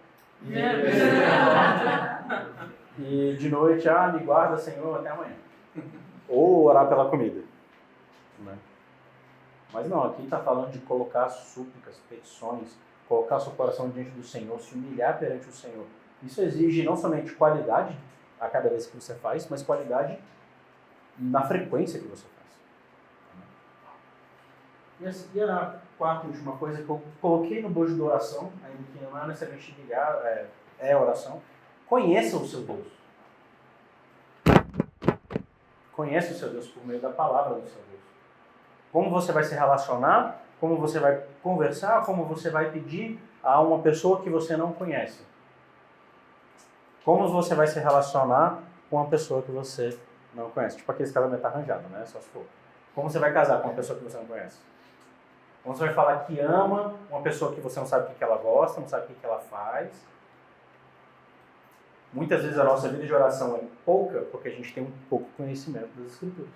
E de noite, me guarda, Senhor, até amanhã. Ou orar pela comida. Né? Mas não, aqui está falando de colocar súplicas, petições, colocar seu coração diante do Senhor, se humilhar perante o Senhor. Isso exige não somente qualidade a cada vez que você faz, mas qualidade na frequência que você faz. E a quarta e última coisa que eu coloquei no bojo da oração, ainda que não é necessariamente ligar, é oração, conheça o seu Deus. Conheça o seu Deus por meio da palavra do seu Deus. Como você vai se relacionar, como você vai conversar, como você vai pedir a uma pessoa que você não conhece. Como você vai se relacionar com uma pessoa que você não conhece. Tipo aquele casamento arranjado, né? Só se for. Como você vai casar com uma pessoa que você não conhece? Como você vai falar que ama uma pessoa que você não sabe o que ela gosta, não sabe o que ela faz. Muitas vezes a nossa vida de oração é pouca porque a gente tem um pouco conhecimento das Escrituras.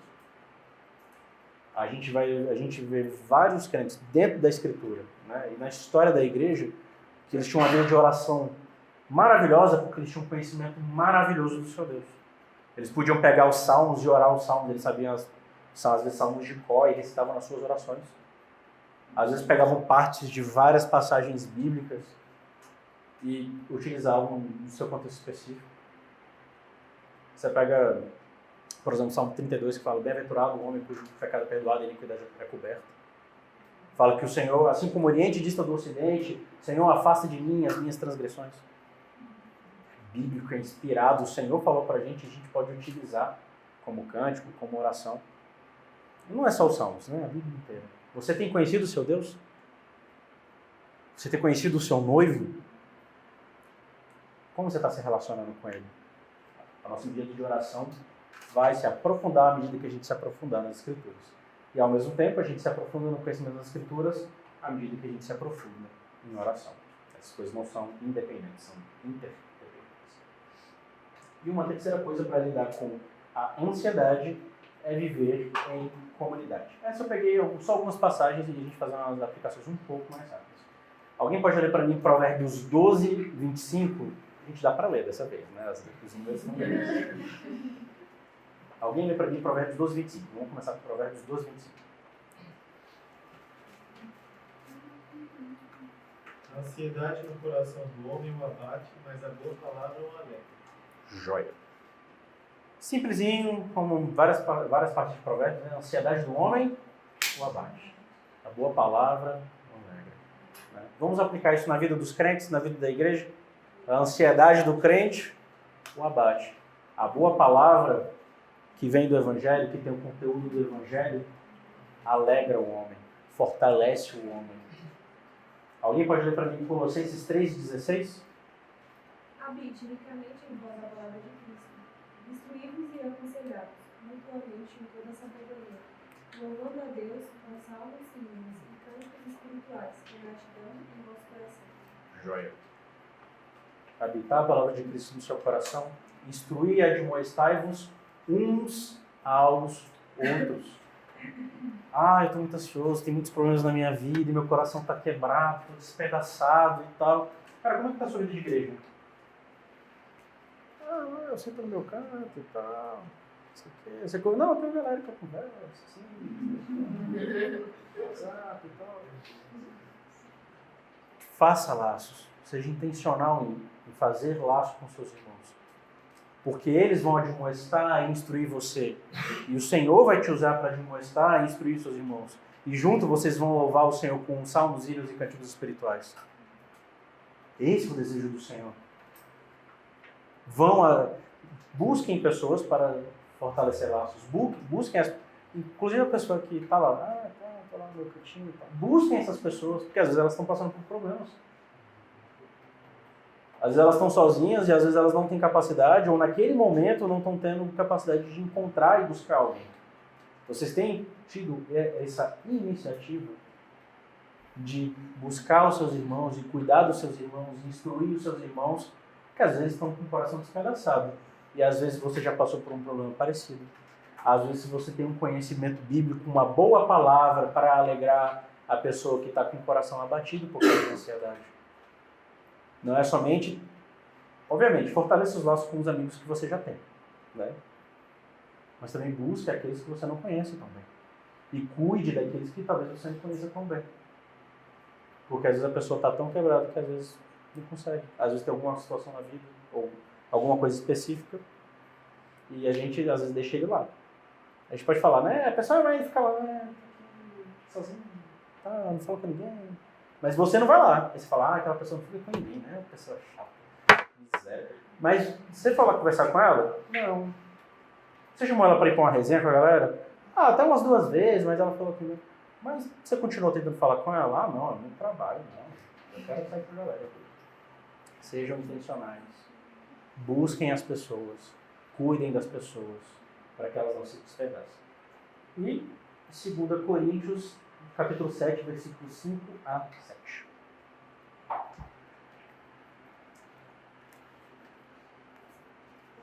A gente vê vários crentes dentro da Escritura, né? E na história da igreja, que eles tinham uma vida de oração maravilhosa porque eles tinham um conhecimento maravilhoso do seu Deus. Eles podiam pegar os salmos e orar os salmos, eles sabiam às vezes salmos de cor e recitavam nas suas orações. Às vezes pegavam partes de várias passagens bíblicas e utilizavam no seu contexto específico. Você pega, por exemplo, o Salmo 32, que fala: bem-aventurado o homem cujo pecado é perdoado e a iniquidade é coberta. Fala que o Senhor, assim como o Oriente dista do Ocidente, o Senhor afasta de mim as minhas transgressões. Bíblico, é inspirado, o Senhor falou para a gente pode utilizar como cântico, como oração. E não é só os Salmos, né? A Bíblia inteira. Você tem conhecido o seu Deus? Você tem conhecido o seu noivo? Como você está se relacionando com ele? A nossa vida de oração vai se aprofundar à medida que a gente se aprofundar nas Escrituras. E ao mesmo tempo a gente se aprofunda no conhecimento das Escrituras à medida que a gente se aprofunda em oração. Essas coisas não são independentes, são interdependentes. E uma terceira coisa para lidar com a ansiedade é viver em comunidade. Essa eu peguei só algumas passagens e a gente fazer umas aplicações um pouco mais rápidas. Alguém pode ler para mim Provérbios 12, 25? A gente dá para ler dessa vez, né? Os números são grandes. Alguém lê para mim Provérbios 12, 25. Vamos começar com Provérbios 12, 25. A ansiedade no coração do homem o abate, mas a boa palavra o alegra. Joia. Simplesinho, como várias partes de provérbios, né? A ansiedade do homem o abate. A boa palavra o alegra. Né? Vamos aplicar isso na vida dos crentes, na vida da igreja? A ansiedade do crente o abate. A boa palavra que vem do Evangelho, que tem o conteúdo do Evangelho, alegra o homem, fortalece o homem. Alguém pode ler para mim Colossenses 3,16? Habite ricamente em vós a palavra de Cristo, instruí-vos e aconselhai-vos mutuamente em toda a sabedoria, louvando a Deus com salmos e hinos e cânticos espirituais, com gratidão em vosso coração. Joia. Habitar a palavra de Cristo no seu coração, instruir e admoestai-vos uns aos outros. Eu estou muito ansioso, tem muitos problemas na minha vida, e meu coração está quebrado, estou despedaçado e tal. Cara, como é que está a sua vida de igreja? Eu sento no meu canto e tal. Não, tem uma galera que eu converso, assim. WhatsApp e tal. Faça laços. Seja intencional em fazer laços com seus irmãos. Porque eles vão admoestar e instruir você. E o Senhor vai te usar para admoestar e instruir seus irmãos. E junto vocês vão louvar o Senhor com salmos, hinos e cânticos espirituais. Esse é o desejo do Senhor. Busquem pessoas para fortalecer laços. Busquem inclusive a pessoa que está lá. Está lá no meu cantinho e tal. Busquem essas pessoas, porque às vezes elas estão passando por problemas. Às vezes elas estão sozinhas e às vezes elas não têm capacidade, ou naquele momento não estão tendo capacidade de encontrar e buscar alguém. Vocês têm tido essa iniciativa de buscar os seus irmãos, de cuidar dos seus irmãos, de instruir os seus irmãos, que às vezes estão com o coração despedaçado. E às vezes você já passou por um problema parecido. Às vezes você tem um conhecimento bíblico, uma boa palavra para alegrar a pessoa que está com o coração abatido por causa da ansiedade. Não é somente, obviamente, fortaleça os laços com os amigos que você já tem, né? Mas também busque aqueles que você não conhece tão bem. E cuide daqueles que talvez você não conheça tão bem. Porque às vezes a pessoa está tão quebrada que às vezes não consegue. Às vezes tem alguma situação na vida, ou alguma coisa específica, e a gente às vezes deixa ele lá. A gente pode falar, né? A pessoa vai ficar lá, sozinho, não fala com ninguém. Mas você não vai lá. Aí você fala, aquela pessoa não fica com ninguém, né? Uma pessoa chata. Miséria. Mas você falar conversar com ela? Não. Você chamou ela para ir para uma resenha com a galera? Até umas 2 vezes, mas ela falou comigo. Mas você continuou tentando falar com ela? Não, é muito trabalho, não. Eu quero sair com a galera. Sejam intencionais. Busquem as pessoas. Cuidem das pessoas, para que elas não se despedacem. E 2 Coríntios, capítulo 7, versículos 5 a 7.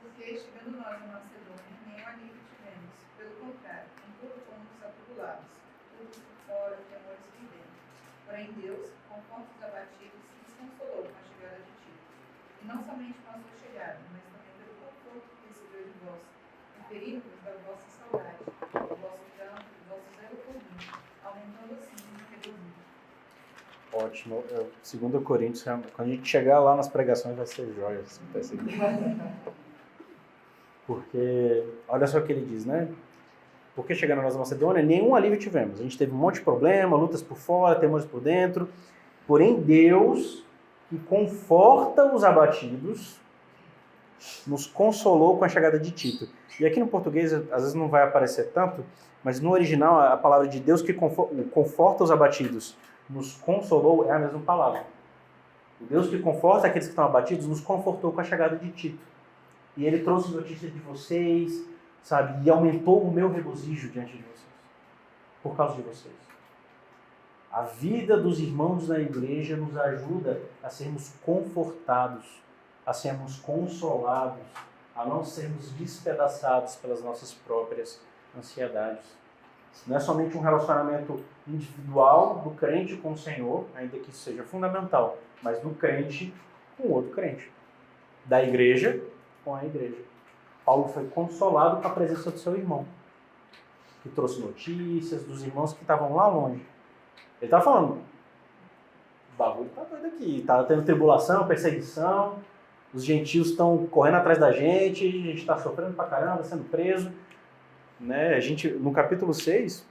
Porque, chegando nós a Macedônia, nenhum alívio tivemos. Pelo contrário, em tudo fomos atribulados, tudo por fora, temores por dentro. Porém, Deus, conforme os abatidos, nos consolou com a chegada de Tito. E não somente com a sua chegada, mas também pelo conforto que recebeu de vós, referindo-vos da vossa saudade, do vosso canto, do vosso zelo por mim, aumentando assim o regozijo. Ótimo. 2 Coríntios, quando a gente chegar lá nas pregações, vai ser joia. Porque, olha só o que ele diz, né? Porque chegando nós a Macedônia, nenhum alívio tivemos. A gente teve um monte de problema, lutas por fora, temores por dentro. Porém, Deus, que conforta os abatidos, nos consolou com a chegada de Tito. E aqui no português, às vezes não vai aparecer tanto, mas no original, a palavra de Deus que conforta os abatidos, nos consolou, é a mesma palavra. O Deus que conforta aqueles que estão abatidos, nos confortou com a chegada de Tito. E ele trouxe notícias de vocês, sabe? E aumentou o meu regozijo diante de vocês. Por causa de vocês. A vida dos irmãos na igreja nos ajuda a sermos confortados, a sermos consolados, a não sermos despedaçados pelas nossas próprias ansiedades. Não é somente um relacionamento individual do crente com o Senhor, ainda que isso seja fundamental, mas do crente com o outro crente. Da igreja com a igreja. Paulo foi consolado com a presença do seu irmão, que trouxe notícias dos irmãos que estavam lá longe. Ele está falando, bagulho tá doido aqui. Tá tendo tribulação, perseguição, os gentios estão correndo atrás da gente, a gente está sofrendo pra caramba, sendo preso. Né? A gente, no capítulo 6,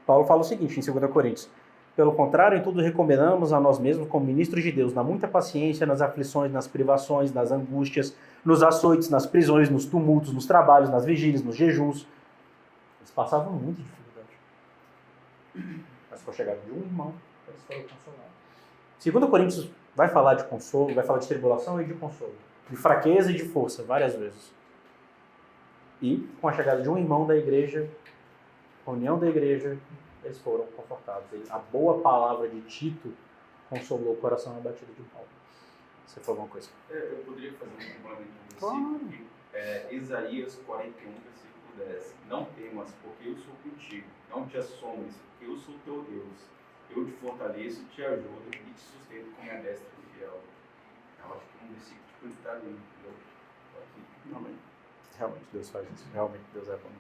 Paulo fala o seguinte, em 2 Coríntios: pelo contrário, em tudo recomendamos a nós mesmos como ministros de Deus, na muita paciência, nas aflições, nas privações, nas angústias, nos açoites, nas prisões, nos tumultos, nos trabalhos, nas vigílias, nos jejuns. Eles passavam muita dificuldade. Mas com a chegada de um irmão, eles foram consolados. 2 Coríntios vai falar de consolo, vai falar de tribulação e de consolo, de fraqueza e de força, várias vezes. E com a chegada de um irmão da igreja, a união da igreja, eles foram confortados. A boa palavra de Tito consolou o coração abatido de Paulo. Você falou alguma coisa? Eu poderia fazer um complemento no versículo. Isaías 41, versículo 10. Não temas, porque eu sou contigo. Não te assombres, porque eu sou teu Deus. Eu te fortaleço, te ajudo e te sustento com minha destra fiel. Eu acho que é um versículo tipo, está ali, entendeu? Amém. Realmente Deus faz isso. Realmente Deus é bom.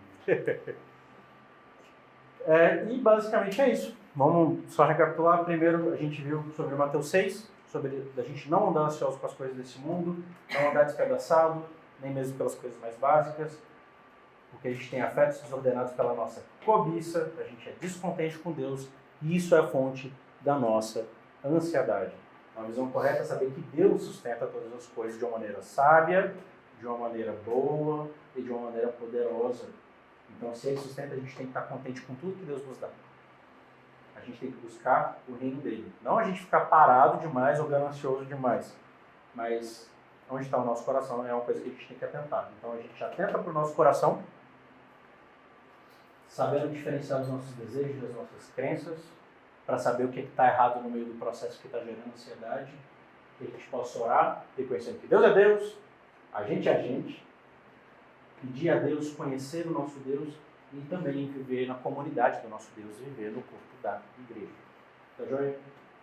E basicamente é isso. Vamos só recapitular. Primeiro a gente viu sobre Mateus 6, sobre a gente não andar ansioso com as coisas desse mundo, não andar despedaçado, nem mesmo pelas coisas mais básicas, porque a gente tem afetos desordenados pela nossa cobiça, a gente é descontente com Deus, e isso é a fonte da nossa ansiedade. Uma visão correta é saber que Deus sustenta todas as coisas de uma maneira sábia, de uma maneira boa e de uma maneira poderosa. Então, se Ele sustenta, a gente tem que estar contente com tudo que Deus nos dá. A gente tem que buscar o reino dele. Não a gente ficar parado demais ou ganancioso demais. Mas onde está o nosso coração é uma coisa que a gente tem que atentar. Então, a gente atenta para o nosso coração, sabendo diferenciar os nossos desejos das nossas crenças, para saber o que está errado no meio do processo que está gerando ansiedade, que a gente possa orar, reconhecendo que Deus é Deus, a gente é a gente, pedir a Deus conhecer o nosso Deus e também viver na comunidade do nosso Deus, viver no corpo da igreja. Tá joia?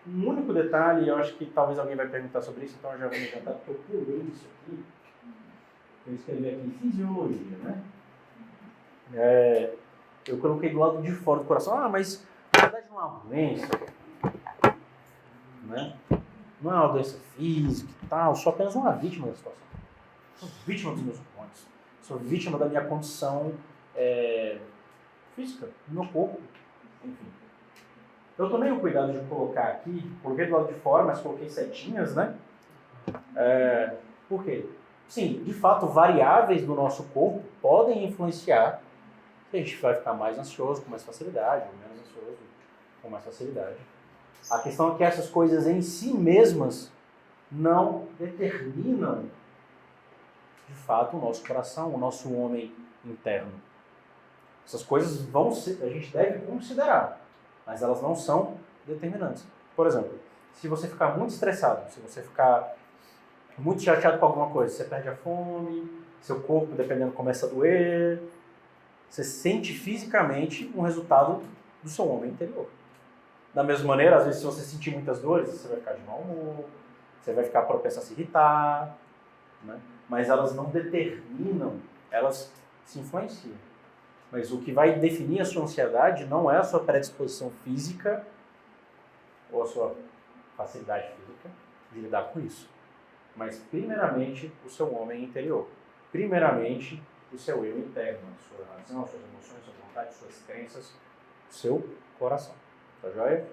Um único detalhe, eu acho que talvez alguém vai perguntar sobre isso, então eu já vou me adiantar, porque eu pulei isso aqui. Eu escrevi aqui fisiologia, né? Eu coloquei do lado de fora do coração. Mas na verdade não é uma doença, né? Não é uma doença física e tal, eu sou apenas uma vítima da situação. Sou vítima dos meus hormônios. Sou vítima da minha condição física, do meu corpo, enfim. Eu tomei o cuidado de colocar aqui, coloquei do lado de fora, mas coloquei setinhas, né? Por quê? Sim, de fato, variáveis do nosso corpo podem influenciar se a gente vai ficar mais ansioso com mais facilidade, ou menos ansioso com mais facilidade. A questão é que essas coisas em si mesmas não determinam de fato o nosso coração, o nosso homem interno. Essas coisas a gente deve considerar, mas elas não são determinantes. Por exemplo, se você ficar muito estressado, se você ficar muito chateado com alguma coisa, você perde a fome, seu corpo, dependendo, começa a doer, você sente fisicamente um resultado do seu homem interior. Da mesma maneira, às vezes, se você sentir muitas dores, você vai ficar de mau humor, você vai ficar propenso a se irritar, né? Mas elas não determinam, elas se influenciam. Mas o que vai definir a sua ansiedade não é a sua predisposição física ou a sua facilidade física de lidar com isso. Mas, primeiramente, o seu homem interior. Primeiramente, o seu eu interno, a sua razão, as suas emoções, a sua vontade, as suas crenças, o seu coração. Tá joia?